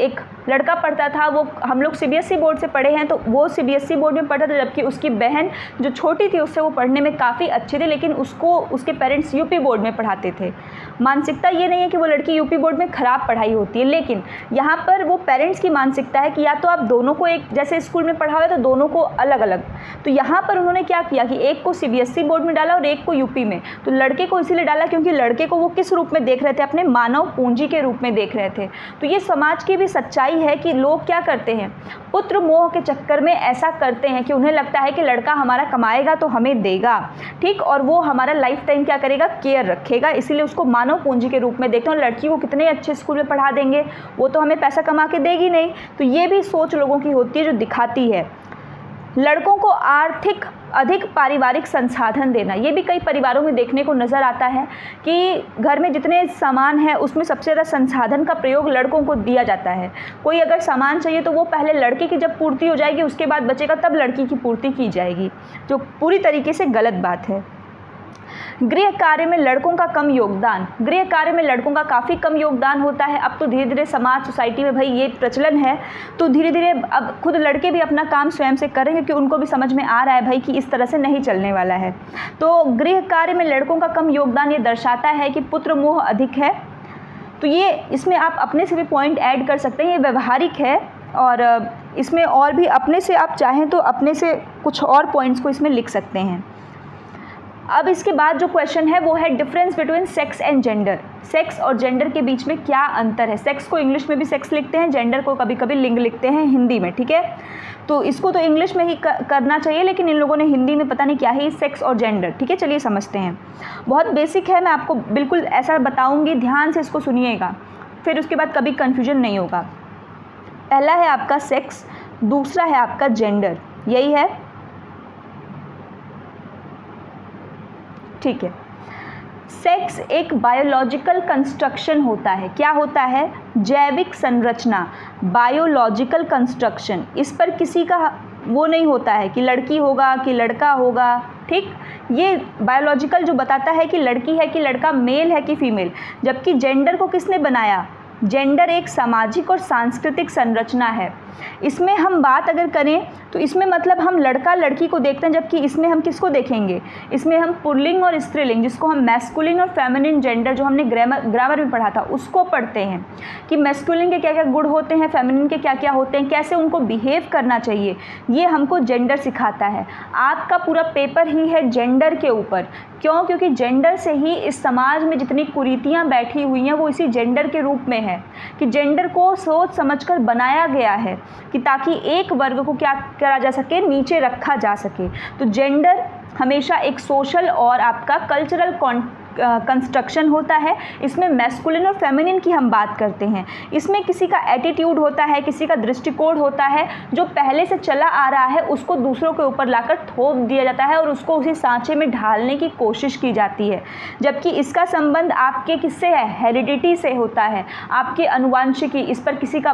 एक लड़का पढ़ता था वो, हम लोग सीबीएसई बोर्ड से पढ़े हैं तो वो सीबीएसई बोर्ड में पढ़ता था, जबकि उसकी बहन जो छोटी थी उससे वो पढ़ने में काफ़ी अच्छे थे, लेकिन उसको उसके पेरेंट्स यूपी बोर्ड में पढ़ाते थे। मानसिकता ये नहीं है कि वो लड़की यूपी बोर्ड में ख़राब पढ़ाई होती है, लेकिन यहाँ पर वो पेरेंट्स की मानसिकता है कि या तो आप दोनों को एक जैसे स्कूल में पढ़ाओगे तो दोनों को अलग अलग। तो यहाँ पर उन्होंने क्या किया कि एक को सीबीएसई बोर्ड में डाला और एक को यूपी में। तो लड़के को इसीलिए डाला क्योंकि लड़के को वो किस रूप में देख रहे थे, अपने मानव पूंजी के रूप में देख रहे थे। तो ये समाज की भी सच्चाई है कि लोग क्या करते हैं, पुत्र मोह के चक्कर में ऐसा करते हैं कि उन्हें लगता है कि लड़का हमारा कमाएगा तो हमें देगा, ठीक, और वो हमारा लाइफ टाइम क्या करेगा, केयर रखेगा, इसीलिए उसको मानव पूंजी के रूप में देखते हैं। लड़की को कितने अच्छे स्कूल में पढ़ा देंगे, वो तो हमें पैसा कमा के देगी नहीं। तो ये भी सोच लोगों की होती है जो दिखाती है। लड़कों को आर्थिक अधिक पारिवारिक संसाधन देना, ये भी कई परिवारों में देखने को नज़र आता है कि घर में जितने सामान हैं उसमें सबसे ज़्यादा संसाधन का प्रयोग लड़कों को दिया जाता है। कोई अगर सामान चाहिए तो वो पहले लड़के की जब पूर्ति हो जाएगी उसके बाद बचेगा तब लड़की की पूर्ति की जाएगी, जो पूरी तरीके से गलत बात है। गृह कार्य में लड़कों का कम योगदान, गृह कार्य में लड़कों का काफ़ी कम योगदान होता है। अब तो धीरे धीरे समाज सोसाइटी में भाई ये प्रचलन है, तो धीरे धीरे अब खुद लड़के भी अपना काम स्वयं से करेंगे क्योंकि उनको भी समझ में आ रहा है भाई कि इस तरह से नहीं चलने वाला है। तो गृह कार्य में लड़कों का कम योगदान ये दर्शाता है कि पुत्र मोह अधिक है। तो ये इसमें आप अपने से भी पॉइंट ऐड कर सकते हैं, ये व्यवहारिक है और इसमें और भी अपने से आप चाहें तो अपने से कुछ और पॉइंट्स को इसमें लिख सकते हैं। अब इसके बाद जो क्वेश्चन है वो है difference between sex and gender. Sex और जेंडर के बीच में क्या अंतर है। सेक्स को इंग्लिश में भी सेक्स लिखते हैं, जेंडर को कभी कभी लिंग लिखते हैं हिंदी में, ठीक है। तो इसको तो इंग्लिश में ही करना चाहिए, लेकिन इन लोगों ने हिंदी में पता नहीं क्या है सेक्स और जेंडर, ठीक है। चलिए समझते हैं, बहुत बेसिक है, मैं आपको बिल्कुल ऐसा बताऊँगी, ध्यान से इसको सुनिएगा, फिर उसके बाद कभी कन्फ्यूजन नहीं होगा। पहला है आपका सेक्स, दूसरा है आपका जेंडर, यही है, ठीक है। सेक्स एक बायोलॉजिकल कंस्ट्रक्शन होता है। क्या होता है? जैविक संरचना, बायोलॉजिकल कंस्ट्रक्शन। इस पर किसी का वो नहीं होता है कि लड़की होगा कि लड़का होगा, ठीक। ये बायोलॉजिकल जो बताता है कि लड़की है कि लड़का, मेल है कि फीमेल। जबकि जेंडर को किसने बनाया? जेंडर एक सामाजिक और सांस्कृतिक संरचना है। इसमें हम बात अगर करें तो इसमें मतलब हम लड़का लड़की को देखते हैं, जबकि इसमें हम किसको देखेंगे? इसमें हम पुल्लिंग और स्त्रीलिंग, जिसको हम मैस्कुलिन और फेमिनिन जेंडर, जो हमने ग्रामर में पढ़ा था, उसको पढ़ते हैं कि मैस्कुलिन के क्या क्या गुण होते हैं, फेमिनिन के क्या क्या होते हैं, कैसे उनको बिहेव करना चाहिए, ये हमको जेंडर सिखाता है। आपका पूरा पेपर ही है जेंडर के ऊपर। क्यों? क्योंकि जेंडर से ही इस समाज में जितनी कुरीतियाँ बैठी हुई हैं वो इसी जेंडर के रूप में है कि जेंडर को सोच समझकर बनाया गया है कि ताकि एक वर्ग को क्या करा जा सके, नीचे रखा जा सके। तो जेंडर हमेशा एक सोशल और आपका कल्चरल कंस्ट्रक्शन होता है। इसमें मैस्कुलिन और फेमिनिन की हम बात करते हैं। इसमें किसी का एटीट्यूड होता है, किसी का दृष्टिकोण होता है, जो पहले से चला आ रहा है उसको दूसरों के ऊपर लाकर थोप दिया जाता है और उसको उसी सांचे में ढालने की कोशिश की जाती है। जबकि इसका संबंध आपके किससे है? हेरिडिटी से होता है, आपके अनुवांशिकी, इस पर किसी का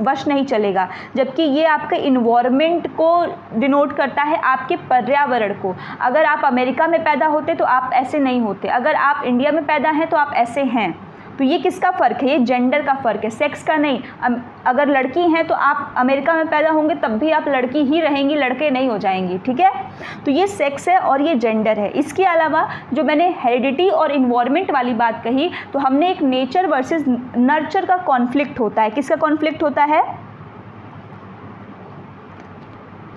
वश नहीं चलेगा। जबकि ये आपके इन्वायरमेंट को डिनोट करता है, आपके पर्यावरण को। अगर आप अमेरिका में पैदा होते तो आप ऐसे नहीं होते, अगर आप इंडिया में पैदा हैं तो आप ऐसे हैं। तो ये किसका फ़र्क है? ये जेंडर का फ़र्क है, सेक्स का नहीं। अगर लड़की हैं तो आप अमेरिका में पैदा होंगे तब भी आप लड़की ही रहेंगी, लड़के नहीं हो जाएंगी, ठीक है। तो ये सेक्स है और ये जेंडर है। इसके अलावा जो मैंने हेरिडिटी और इन्वायरमेंट वाली बात कही, तो हमने एक नेचर वर्सेस नर्चर का कॉन्फ्लिक्ट होता है। किसका कॉन्फ्लिक्ट होता है?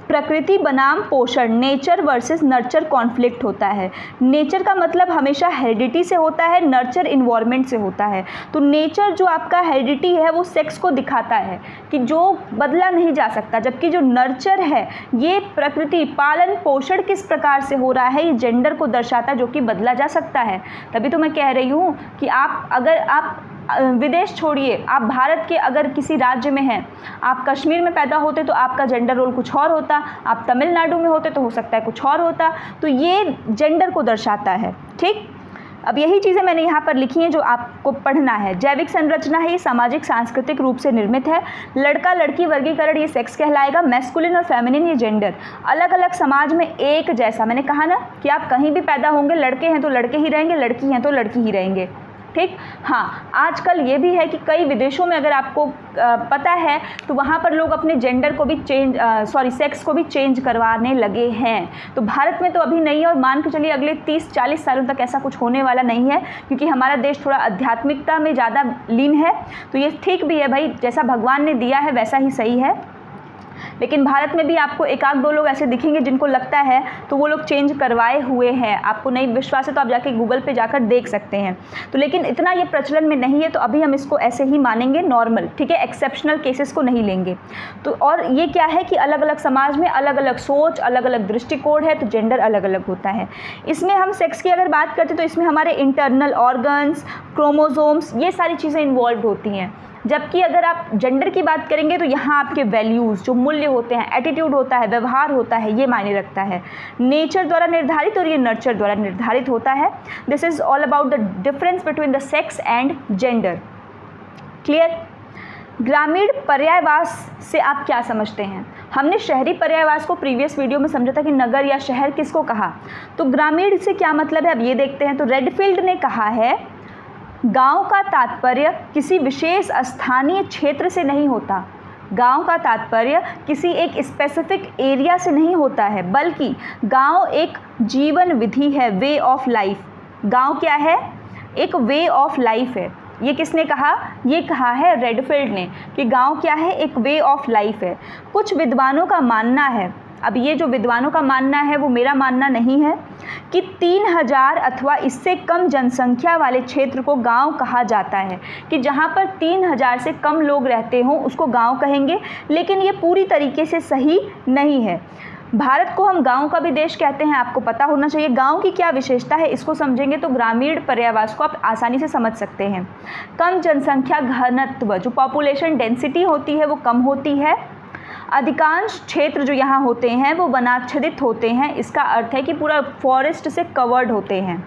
प्रकृति बनाम पोषण, नेचर वर्सेस नर्चर कॉन्फ्लिक्ट होता है। नेचर का मतलब हमेशा हेरिडिटी से होता है, नर्चर इन्वायरमेंट से होता है। तो नेचर जो आपका हेरिडिटी है वो सेक्स को दिखाता है कि जो बदला नहीं जा सकता, जबकि जो नर्चर है ये प्रकृति, पालन पोषण किस प्रकार से हो रहा है, ये जेंडर को दर्शाता है, जो कि बदला जा सकता है। तभी तो मैं कह रही हूँ कि अगर आप विदेश छोड़िए, आप भारत के अगर किसी राज्य में हैं, आप कश्मीर में पैदा होते तो आपका जेंडर रोल कुछ और होता, आप तमिलनाडु में होते तो हो सकता है कुछ और होता। तो ये जेंडर को दर्शाता है, ठीक। अब यही चीज़ें मैंने यहाँ पर लिखी हैं जो आपको पढ़ना है। जैविक संरचना है, ये सामाजिक सांस्कृतिक रूप से निर्मित है। लड़का लड़की वर्गीकरण ये सेक्स कहलाएगा। मैस्कुलिन और फेमिनिन ये जेंडर। अलग अलग समाज में एक जैसा, मैंने कहा ना कि आप कहीं भी पैदा होंगे, लड़के हैं तो लड़के ही रहेंगे, लड़की हैं तो लड़की ही रहेंगे, ठीक। हाँ, आजकल ये भी है कि कई विदेशों में अगर आपको पता है तो वहाँ पर लोग अपने जेंडर को भी सेक्स को भी चेंज करवाने लगे हैं। तो भारत में तो अभी नहीं है, और मान के चलिए अगले 30-40 सालों तक ऐसा कुछ होने वाला नहीं है, क्योंकि हमारा देश थोड़ा आध्यात्मिकता में ज़्यादा लीन है। तो ये ठीक भी है भाई, जैसा भगवान ने दिया है वैसा ही सही है। लेकिन भारत में भी आपको एक आध दो लोग ऐसे दिखेंगे जिनको लगता है, तो वो लोग चेंज करवाए हुए हैं। आपको नहीं विश्वास है तो आप जाके गूगल पे जाकर देख सकते हैं। तो लेकिन इतना ये प्रचलन में नहीं है, तो अभी हम इसको ऐसे ही मानेंगे नॉर्मल, ठीक है, एक्सेप्शनल केसेस को नहीं लेंगे। तो और ये क्या है कि अलग अलग समाज में अलग अलग सोच, अलग अलग दृष्टिकोण है, तो जेंडर अलग अलग होता है। इसमें हम सेक्स की अगर बात करते तो इसमें हमारे इंटरनल ऑर्गन्स, क्रोमोसोम्स, ये सारी चीज़ें इन्वॉल्व होती हैं। जबकि अगर आप जेंडर की बात करेंगे तो यहाँ आपके वैल्यूज़, जो मूल्य होते हैं, एटीट्यूड होता है, व्यवहार होता है, ये मायने रखता है। नेचर द्वारा निर्धारित और ये नर्चर द्वारा निर्धारित होता है। This is all about the difference between the sex and gender. Clear. ग्रामीण पर्यायवास से आप क्या समझते हैं? हमने शहरी पर्यायवास को प्रीवियस वीडियो में समझा था कि नगर या शहर किसको कहा। तो ग्रामीण से क्या मतलब है, अब ये देखते हैं। तो रेडफील्ड ने कहा है, गांव का तात्पर्य किसी विशेष स्थानीय क्षेत्र से नहीं होता। गांव का तात्पर्य किसी एक स्पेसिफिक एरिया से नहीं होता है, बल्कि गांव एक जीवन विधि है, वे ऑफ लाइफ। गांव क्या है? एक वे ऑफ लाइफ है। ये किसने कहा? ये कहा है रेडफील्ड ने, कि गांव क्या है? एक वे ऑफ लाइफ है। कुछ विद्वानों का मानना है, अब ये जो विद्वानों का मानना है वो मेरा मानना नहीं है, कि 3000 अथवा इससे कम जनसंख्या वाले क्षेत्र को गांव कहा जाता है, कि जहां पर 3000 से कम लोग रहते हों उसको गांव कहेंगे। लेकिन ये पूरी तरीके से सही नहीं है। भारत को हम गांव का भी देश कहते हैं, आपको पता होना चाहिए। गांव की क्या विशेषता है, इसको समझेंगे तो ग्रामीण पर्यायवास को आप आसानी से समझ सकते हैं। कम जनसंख्या घनत्व, जो पॉपुलेशन डेंसिटी होती है वो कम होती है। अधिकांश क्षेत्र जो यहाँ होते हैं वो वनाच्छादित होते हैं। इसका अर्थ है कि पूरा फॉरेस्ट से कवर्ड होते हैं।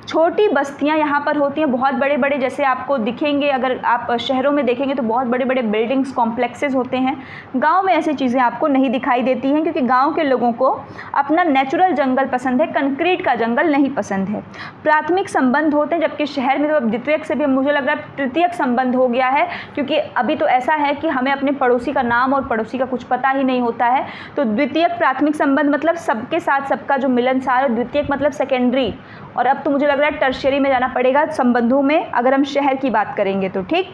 छोटी बस्तियाँ यहाँ पर होती हैं, बहुत बड़े बड़े, जैसे आपको दिखेंगे अगर आप शहरों में देखेंगे तो बहुत बड़े बड़े बिल्डिंग्स, कॉम्प्लेक्सेस होते हैं। गांव में ऐसी चीज़ें आपको नहीं दिखाई देती हैं, क्योंकि गांव के लोगों को अपना नेचुरल जंगल पसंद है, कंक्रीट का जंगल नहीं पसंद है। प्राथमिक संबंध होते हैं, जबकि शहर में तो अब द्वितीयक से भी मुझे लग रहा है तृतीयक संबंध हो गया है, क्योंकि अभी तो ऐसा है कि हमें अपने पड़ोसी का नाम और पड़ोसी का कुछ पता ही नहीं होता है। तो द्वितीयक प्राथमिक संबंध मतलब सबके साथ सबका जो मिलनसार, और द्वितीयक मतलब सेकेंडरी, और अब तो मुझे लग रहा है टर्शियरी में जाना पड़ेगा संबंधों में, अगर हम शहर की बात करेंगे तो। ठीक।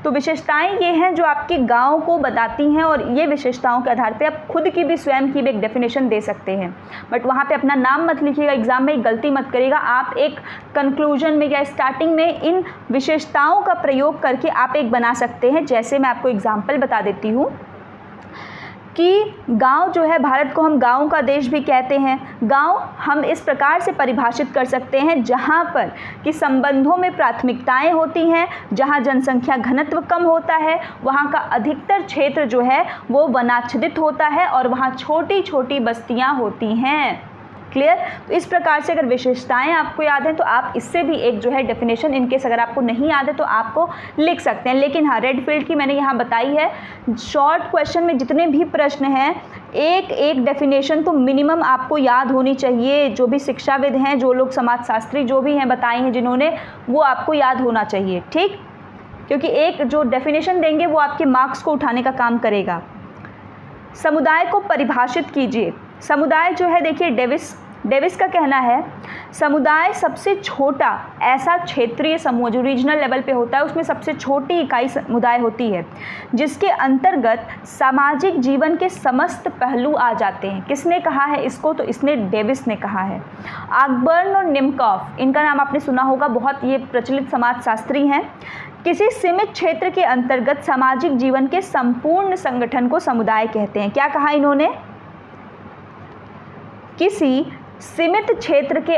तो विशेषताएं ये हैं जो आपके गांव को बताती हैं, और ये विशेषताओं के आधार पे आप खुद की भी, स्वयं की भी एक डेफिनेशन दे सकते हैं। बट वहाँ पे अपना नाम मत लिखिएगा, एग्जाम में एक गलती मत करिएगा। आप एक कंक्लूजन में या स्टार्टिंग में इन विशेषताओं का प्रयोग करके आप एक बना सकते हैं। जैसे मैं आपको एग्जाम्पल बता देती हूँ कि गांव जो है, भारत को हम गांव का देश भी कहते हैं। गांव हम इस प्रकार से परिभाषित कर सकते हैं जहां पर कि संबंधों में प्राथमिकताएं होती हैं, जहां जनसंख्या घनत्व कम होता है, वहां का अधिकतर क्षेत्र जो है वो वनाच्छादित होता है, और वहां छोटी छोटी बस्तियां होती हैं। क्लियर। तो इस प्रकार से अगर विशेषताएं आपको याद हैं तो आप इससे भी एक जो है डेफिनेशन, इनकेस अगर आपको नहीं याद है तो आपको लिख सकते हैं। लेकिन हाँ, रेडफील्ड की मैंने यहाँ बताई है, शॉर्ट क्वेश्चन में जितने भी प्रश्न हैं, एक एक डेफिनेशन तो मिनिमम आपको याद होनी चाहिए। जो भी शिक्षाविद हैं, जो लोग समाजशास्त्री जो भी हैं बताए हैं जिन्होंने, वो आपको याद होना चाहिए। ठीक। क्योंकि एक जो डेफिनेशन देंगे वो आपके मार्क्स को उठाने का काम करेगा। समुदाय को परिभाषित कीजिए। समुदाय जो है, देखिए डेविस का कहना है, समुदाय सबसे छोटा ऐसा क्षेत्रीय समूह जो रीजनल लेवल पे होता है, उसमें सबसे छोटी इकाई समुदाय होती है, जिसके अंतर्गत सामाजिक जीवन के समस्त पहलू आ जाते हैं। किसने कहा है इसको? तो इसने डेविस ने कहा है। ऑकबर्न और निमकॉफ, इनका नाम आपने सुना होगा, बहुत ये प्रचलित समाजशास्त्री हैं। किसी सीमित क्षेत्र के अंतर्गत सामाजिक जीवन के संपूर्ण संगठन को समुदाय कहते हैं। क्या कहा इन्होंने? किसी सीमित क्षेत्र के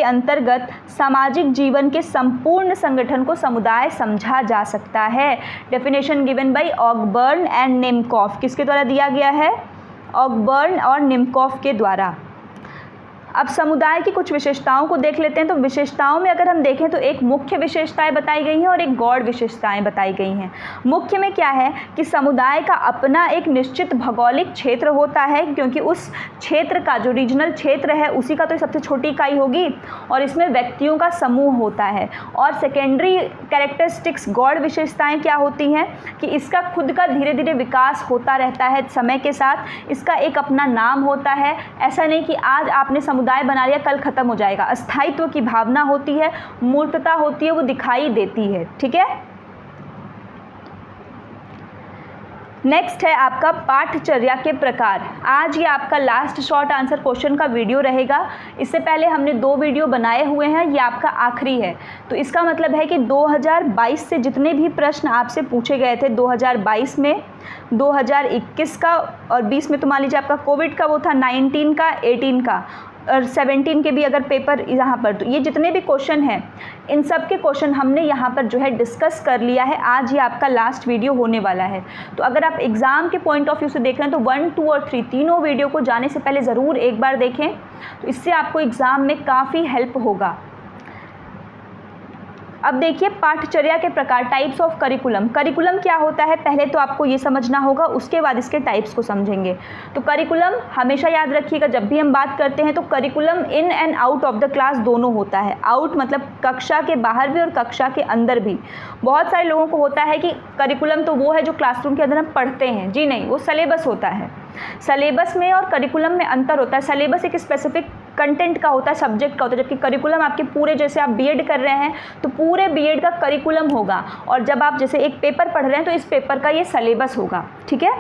अंतर्गत सामाजिक जीवन के संपूर्ण संगठन को समुदाय समझा जा सकता है। Definition given by Ogburn and Nimkoff. किसके द्वारा दिया गया है? ऑकबर्न और निमकॉफ के द्वारा। अब समुदाय की कुछ विशेषताओं को देख लेते हैं। तो विशेषताओं में अगर हम देखें तो एक मुख्य विशेषताएं बताई गई हैं और एक गौड़ विशेषताएं बताई गई हैं। मुख्य में क्या है कि समुदाय का अपना एक निश्चित भौगोलिक क्षेत्र होता है, क्योंकि उस क्षेत्र का जो रीजनल क्षेत्र है उसी का तो सबसे छोटी इकाई होगी, और इसमें व्यक्तियों का समूह होता है। और सेकेंडरी कैरेक्टरिस्टिक्स गौड़ विशेषताएं क्या होती हैं कि इसका खुद का धीरे धीरे विकास होता रहता है समय के साथ, इसका एक अपना नाम होता है। ऐसा नहीं कि आज आपने समुदाय बना लिया कल खत्म हो जाएगा। अस्थायित्व की भावना होती है, मूर्तता होती है, वो दिखाई देती है। ठीक है, नेक्स्ट है आपका पाठचर्या के प्रकार। आज ये आपका लास्ट शॉर्ट आंसर क्वेश्चन का वीडियो रहेगा। इससे पहले हमने 2 वीडियो बनाए हुए हैं, ये आपका आखिरी है। तो इसका मतलब है कि 2022 से जितने भी प्रश्न आपसे पूछे गए थे 2022 में, 2021 का और 20 में तो मान लीजिए आपका कोविड का वो था, 19 का, 18 का और 17 के भी अगर पेपर यहाँ पर, तो ये जितने भी क्वेश्चन हैं इन सब के क्वेश्चन हमने यहाँ पर जो है डिस्कस कर लिया है। आज ये आपका लास्ट वीडियो होने वाला है। तो अगर आप एग्ज़ाम के पॉइंट ऑफ व्यू से देख रहे हैं तो 1, 2 और 3 तीनों वीडियो को जाने से पहले ज़रूर एक बार देखें, तो इससे आपको एग्ज़ाम में काफ़ी हेल्प होगा। अब देखिए पाठचर्या के प्रकार, टाइप्स ऑफ करिकुलम। करिकुलम क्या होता है पहले तो आपको ये समझना होगा, उसके बाद इसके टाइप्स को समझेंगे। तो करिकुलम हमेशा याद रखिएगा, जब भी हम बात करते हैं तो curriculum in and out of the class दोनों होता है। आउट मतलब कक्षा के बाहर भी और कक्षा के अंदर भी। बहुत सारे लोगों को होता है कि करिकुलम तो वो है जो क्लासरूम के अंदर हम पढ़ते हैं। जी नहीं, वो सिलेबस होता है। सिलेबस में और करिकुलम में अंतर होता है। सिलेबस एक स्पेसिफिक कंटेंट का होता है, सब्जेक्ट का होता है, जबकि करिकुलम आपके पूरे, जैसे आप बीएड कर रहे हैं तो पूरे बीएड का करिकुलम होगा, और जब आप जैसे एक पेपर पढ़ रहे हैं तो इस पेपर का ये सिलेबस होगा। ठीक है,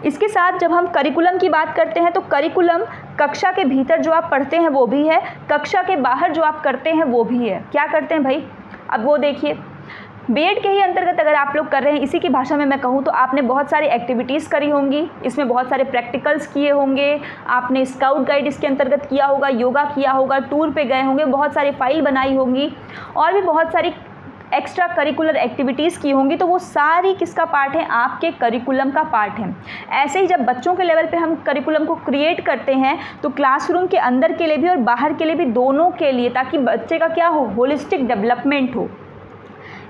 इसके साथ जब हम करिकुलम की बात करते हैं तो करिकुलम कक्षा के भीतर जो आप पढ़ते हैं वो भी है, कक्षा के बाहर जो आप करते हैं वो भी है। क्या करते हैं भाई, अब वो देखिए, बीएड के ही अंतर्गत अगर आप लोग कर रहे हैं, इसी की भाषा में मैं कहूँ तो आपने बहुत सारी एक्टिविटीज़ करी होंगी, इसमें बहुत सारे प्रैक्टिकल्स किए होंगे, आपने स्काउट गाइड इसके अंतर्गत किया होगा, योगा किया होगा, टूर पे गए होंगे, बहुत सारी फाइल बनाई होंगी और भी बहुत सारी एक्स्ट्रा करिकुलर एक्टिविटीज़ की होंगी। तो वो सारी किसका पार्ट है, आपके करिकुलम का पार्ट है। ऐसे ही जब बच्चों के लेवल पे हम करिकुलम को क्रिएट करते हैं तो क्लासरूम के अंदर के लिए भी और बाहर के लिए भी, दोनों के लिए, ताकि बच्चे का क्या हो, होलिस्टिक डेवलपमेंट हो,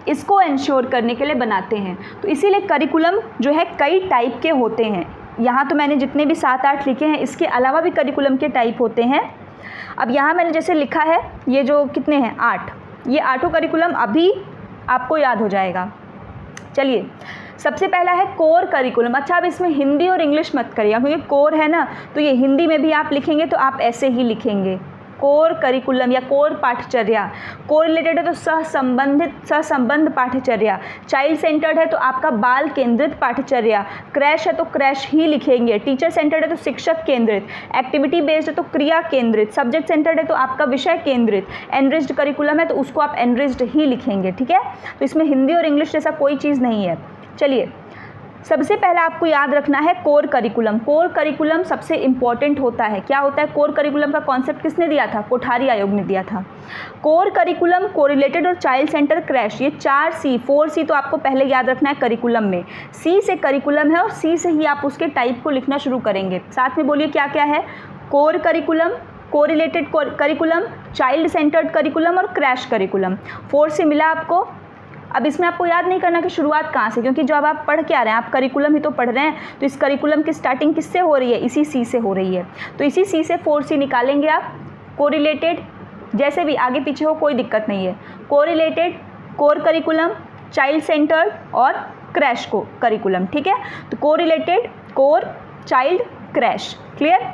इसको इंश्योर करने के लिए बनाते हैं। तो इसीलिए करिकुलम जो है कई टाइप के होते हैं। यहाँ तो मैंने जितने भी 7-8 लिखे हैं, इसके अलावा भी करिकुलम के टाइप होते हैं। अब यहाँ मैंने जैसे लिखा है, ये जो कितने हैं, 8, ये 8 करिकुलम अभी आपको याद हो जाएगा। चलिए, सबसे पहला है कोर करिकुलम। अच्छा, अब इसमें हिंदी और इंग्लिश मत करिएगा, क्योंकि कोर है ना, तो ये हिंदी में भी आप लिखेंगे तो आप ऐसे ही लिखेंगे, कोर करिकुलम या कोर पाठचर्या। कोर रिलेटेड है तो सहसंबंध पाठचर्या। चाइल्ड सेंटर्ड है तो आपका बाल केंद्रित पाठचर्या। क्रैश है तो क्रैश ही लिखेंगे। टीचर सेंटर्ड है तो शिक्षक केंद्रित। एक्टिविटी बेस्ड है तो क्रिया केंद्रित। सब्जेक्ट सेंटर्ड है तो आपका विषय केंद्रित। एनरिच्ड करिकुलम है तो उसको आप एनरिच्ड ही लिखेंगे। ठीक है, तो इसमें हिंदी और इंग्लिश जैसा कोई चीज़ नहीं है। चलिए, सबसे पहले आपको याद रखना है कोर करिकुलम। कोर करिकुलम सबसे इम्पॉर्टेंट होता है। क्या होता है कोर करिकुलम का कॉन्सेप्ट किसने दिया था, कोठारी आयोग ने दिया था। कोर करिकुलम, कोरिलेटेड और चाइल्ड सेंटर क्रैश, ये 4 सी तो आपको पहले याद रखना है करिकुलम में। सी से करिकुलम है और सी से ही आप उसके टाइप को लिखना शुरू करेंगे। साथ में बोलिए क्या क्या है, core curriculum, correlated curriculum, child centred curriculum और क्रैश करिकुलम। 4 से मिला आपको। अब इसमें आपको याद नहीं करना कि शुरुआत कहाँ से, क्योंकि जब आप पढ़ के आ रहे हैं, आप करिकुलम ही तो पढ़ रहे हैं, तो इस करिकुलम की स्टार्टिंग किससे हो रही है, इसी सी से हो रही है। तो इसी सी से 4 सी निकालेंगे आप। कोरिलेटेड, जैसे भी आगे पीछे हो कोई दिक्कत नहीं है। Correlated, core curriculum, child centred और क्रैश को करिकुलम। ठीक है, तो correlated, core, child, crash. Clear.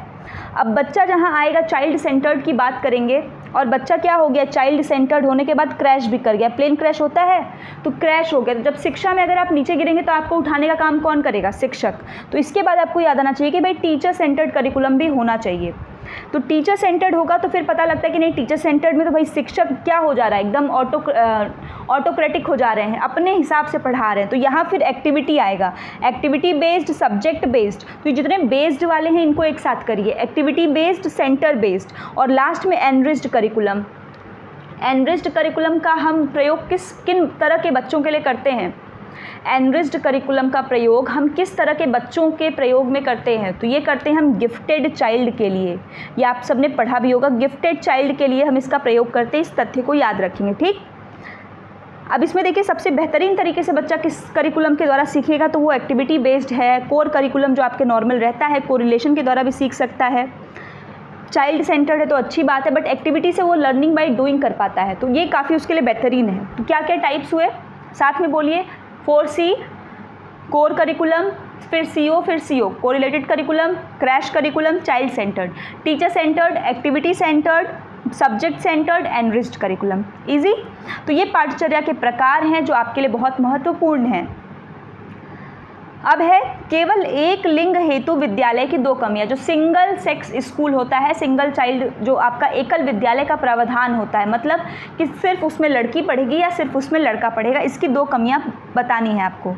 अब बच्चा जहाँ आएगा चाइल्ड सेंटर्ड की बात करेंगे, और बच्चा क्या हो गया, चाइल्ड सेंटर्ड होने के बाद क्रैश भी कर गया। प्लेन क्रैश होता है तो क्रैश हो गया। तो जब शिक्षा में अगर आप नीचे गिरेंगे तो आपको उठाने का काम कौन करेगा, शिक्षक। तो इसके बाद आपको याद आना चाहिए कि भाई टीचर सेंटर्ड करिकुलम भी होना चाहिए। तो टीचर सेंटर्ड होगा तो फिर पता लगता है कि नहीं, टीचर सेंटर्ड में तो भाई शिक्षक क्या हो जा रहा है, एकदम ऑटोक्रेटिक हो जा रहे हैं, अपने हिसाब से पढ़ा रहे हैं। तो यहाँ फिर एक्टिविटी आएगा, एक्टिविटी बेस्ड, सब्जेक्ट बेस्ड। तो ये जितने बेस्ड वाले हैं इनको एक साथ करिए, एक्टिविटी बेस्ड, सेंटर बेस्ड, और लास्ट में एनरिच्ड करिकुलम। एनरिच्ड करिकुलम का हम प्रयोग किन तरह के बच्चों के लिए करते हैं, एनरिच्ड करिकुलम का प्रयोग हम किस तरह के बच्चों के प्रयोग में करते हैं? तो ये करते हैं हम गिफ्टेड चाइल्ड के लिए। ये आप सबने पढ़ा भी होगा, गिफ्टेड चाइल्ड के लिए हम इसका प्रयोग करते हैं। इस तथ्य को याद रखेंगे, ठीक। अब इसमें देखिए सबसे बेहतरीन तरीके से बच्चा किस करिकुलम के द्वारा सीखेगा, तो वो एक्टिविटी बेस्ड है। कोर करिकुलम जो आपके नॉर्मल रहता है, कोरिलेशन के द्वारा भी सीख सकता है। चाइल्ड सेंटर्ड है तो अच्छी बात है, बट एक्टिविटी से वो लर्निंग बाय डूइंग कर पाता है, तो ये काफ़ी उसके लिए बेहतरीन है। तो क्या क्या टाइप्स हुए, साथ में बोलिए। 4C कोर करिकुलम, फिर CO, फिर CO correlated curriculum, crash curriculum, child centred, teacher centred, activity centred, subject centred, enriched curriculum. Easy. तो ये पाठचर्या के प्रकार हैं जो आपके लिए बहुत महत्वपूर्ण हैं। अब है केवल एक लिंग हेतु विद्यालय की 2 कमियां। जो सिंगल सेक्स स्कूल होता है, सिंगल चाइल्ड जो आपका एकल विद्यालय का प्रावधान होता है, मतलब कि सिर्फ उसमें लड़की पढ़ेगी या सिर्फ उसमें लड़का पढ़ेगा, इसकी 2 कमियां बतानी है आपको।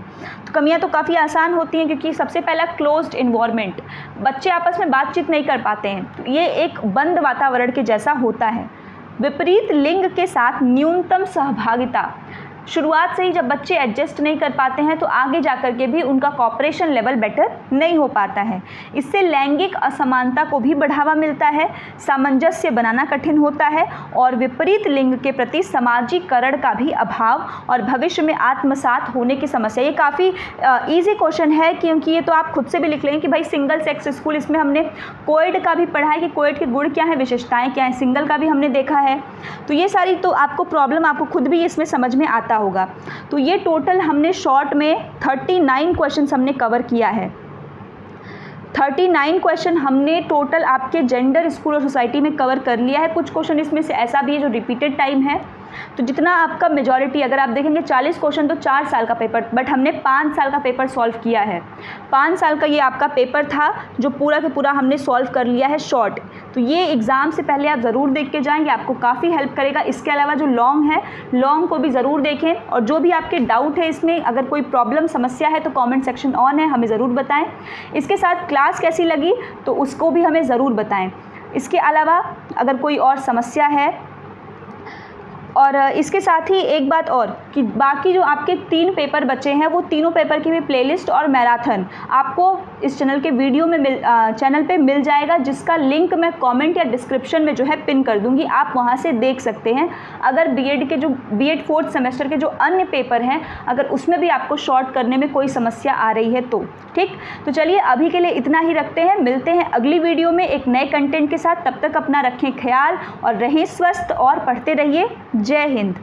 तो कमियां तो काफ़ी आसान होती हैं, क्योंकि सबसे पहला क्लोज्ड इन्वायरमेंट, बच्चे आपस में बातचीत नहीं कर पाते हैं, तो ये एक बंद वातावरण के जैसा होता है। विपरीत लिंग के साथ न्यूनतम सहभागिता, शुरुआत से ही जब बच्चे एडजस्ट नहीं कर पाते हैं तो आगे जाकर के भी उनका कॉपरेशन लेवल बेटर नहीं हो पाता है। इससे लैंगिक असमानता को भी बढ़ावा मिलता है, सामंजस्य बनाना कठिन होता है और विपरीत लिंग के प्रति सामाजिकरण का भी अभाव और भविष्य में आत्मसात होने की समस्या। ये काफ़ी ईजी क्वेश्चन है, क्योंकि ये तो आप खुद से भी लिख लेंगे कि भाई सिंगल सेक्स स्कूल, इसमें हमने कोएड का भी पढ़ा है कि कोएड के गुण क्या हैं, विशेषताएँ क्या हैं, सिंगल का भी हमने देखा है। तो ये सारी तो आपको प्रॉब्लम आपको खुद भी इसमें समझ में आता होगा। तो ये टोटल हमने शॉर्ट में 39 क्वेश्चंस हमने कवर किया है। 39 क्वेश्चन हमने टोटल आपके जेंडर, स्कूल और सोसाइटी में कवर कर लिया है। कुछ क्वेश्चन इसमें से ऐसा भी है जो रिपीटेड टाइम है, तो जितना आपका मेजॉरिटी, अगर आप देखेंगे 40 क्वेश्चन तो 4 साल का पेपर, बट हमने 5 साल का पेपर सॉल्व किया है। 5 साल का ये आपका पेपर था जो पूरा के पूरा हमने सॉल्व कर लिया है शॉर्ट। तो ये एग्ज़ाम से पहले आप ज़रूर देख के जाएंगे, आपको काफ़ी हेल्प करेगा। इसके अलावा जो लॉन्ग है, लॉन्ग को भी ज़रूर देखें, और जो भी आपके डाउट है इसमें, अगर कोई प्रॉब्लम समस्या है तो कमेंट सेक्शन ऑन है, हमें ज़रूर बताएं। इसके साथ क्लास कैसी लगी तो उसको भी हमें ज़रूर बताएं। इसके अलावा अगर कोई और समस्या है, और इसके साथ ही एक बात और कि बाकी जो आपके 3 पेपर बचे हैं, वो तीनों पेपर की भी प्लेलिस्ट और मैराथन आपको इस चैनल के वीडियो में चैनल पे मिल जाएगा, जिसका लिंक मैं कमेंट या डिस्क्रिप्शन में जो है पिन कर दूंगी, आप वहां से देख सकते हैं। अगर बीएड 4th सेमेस्टर के जो अन्य पेपर हैं, अगर उसमें भी आपको शॉर्ट करने में कोई समस्या आ रही है तो ठीक। तो चलिए अभी के लिए इतना ही रखते हैं, मिलते हैं अगली वीडियो में एक नए कंटेंट के साथ। तब तक अपना रखें ख्याल और रहें स्वस्थ और पढ़ते रहिए। जय हिंद।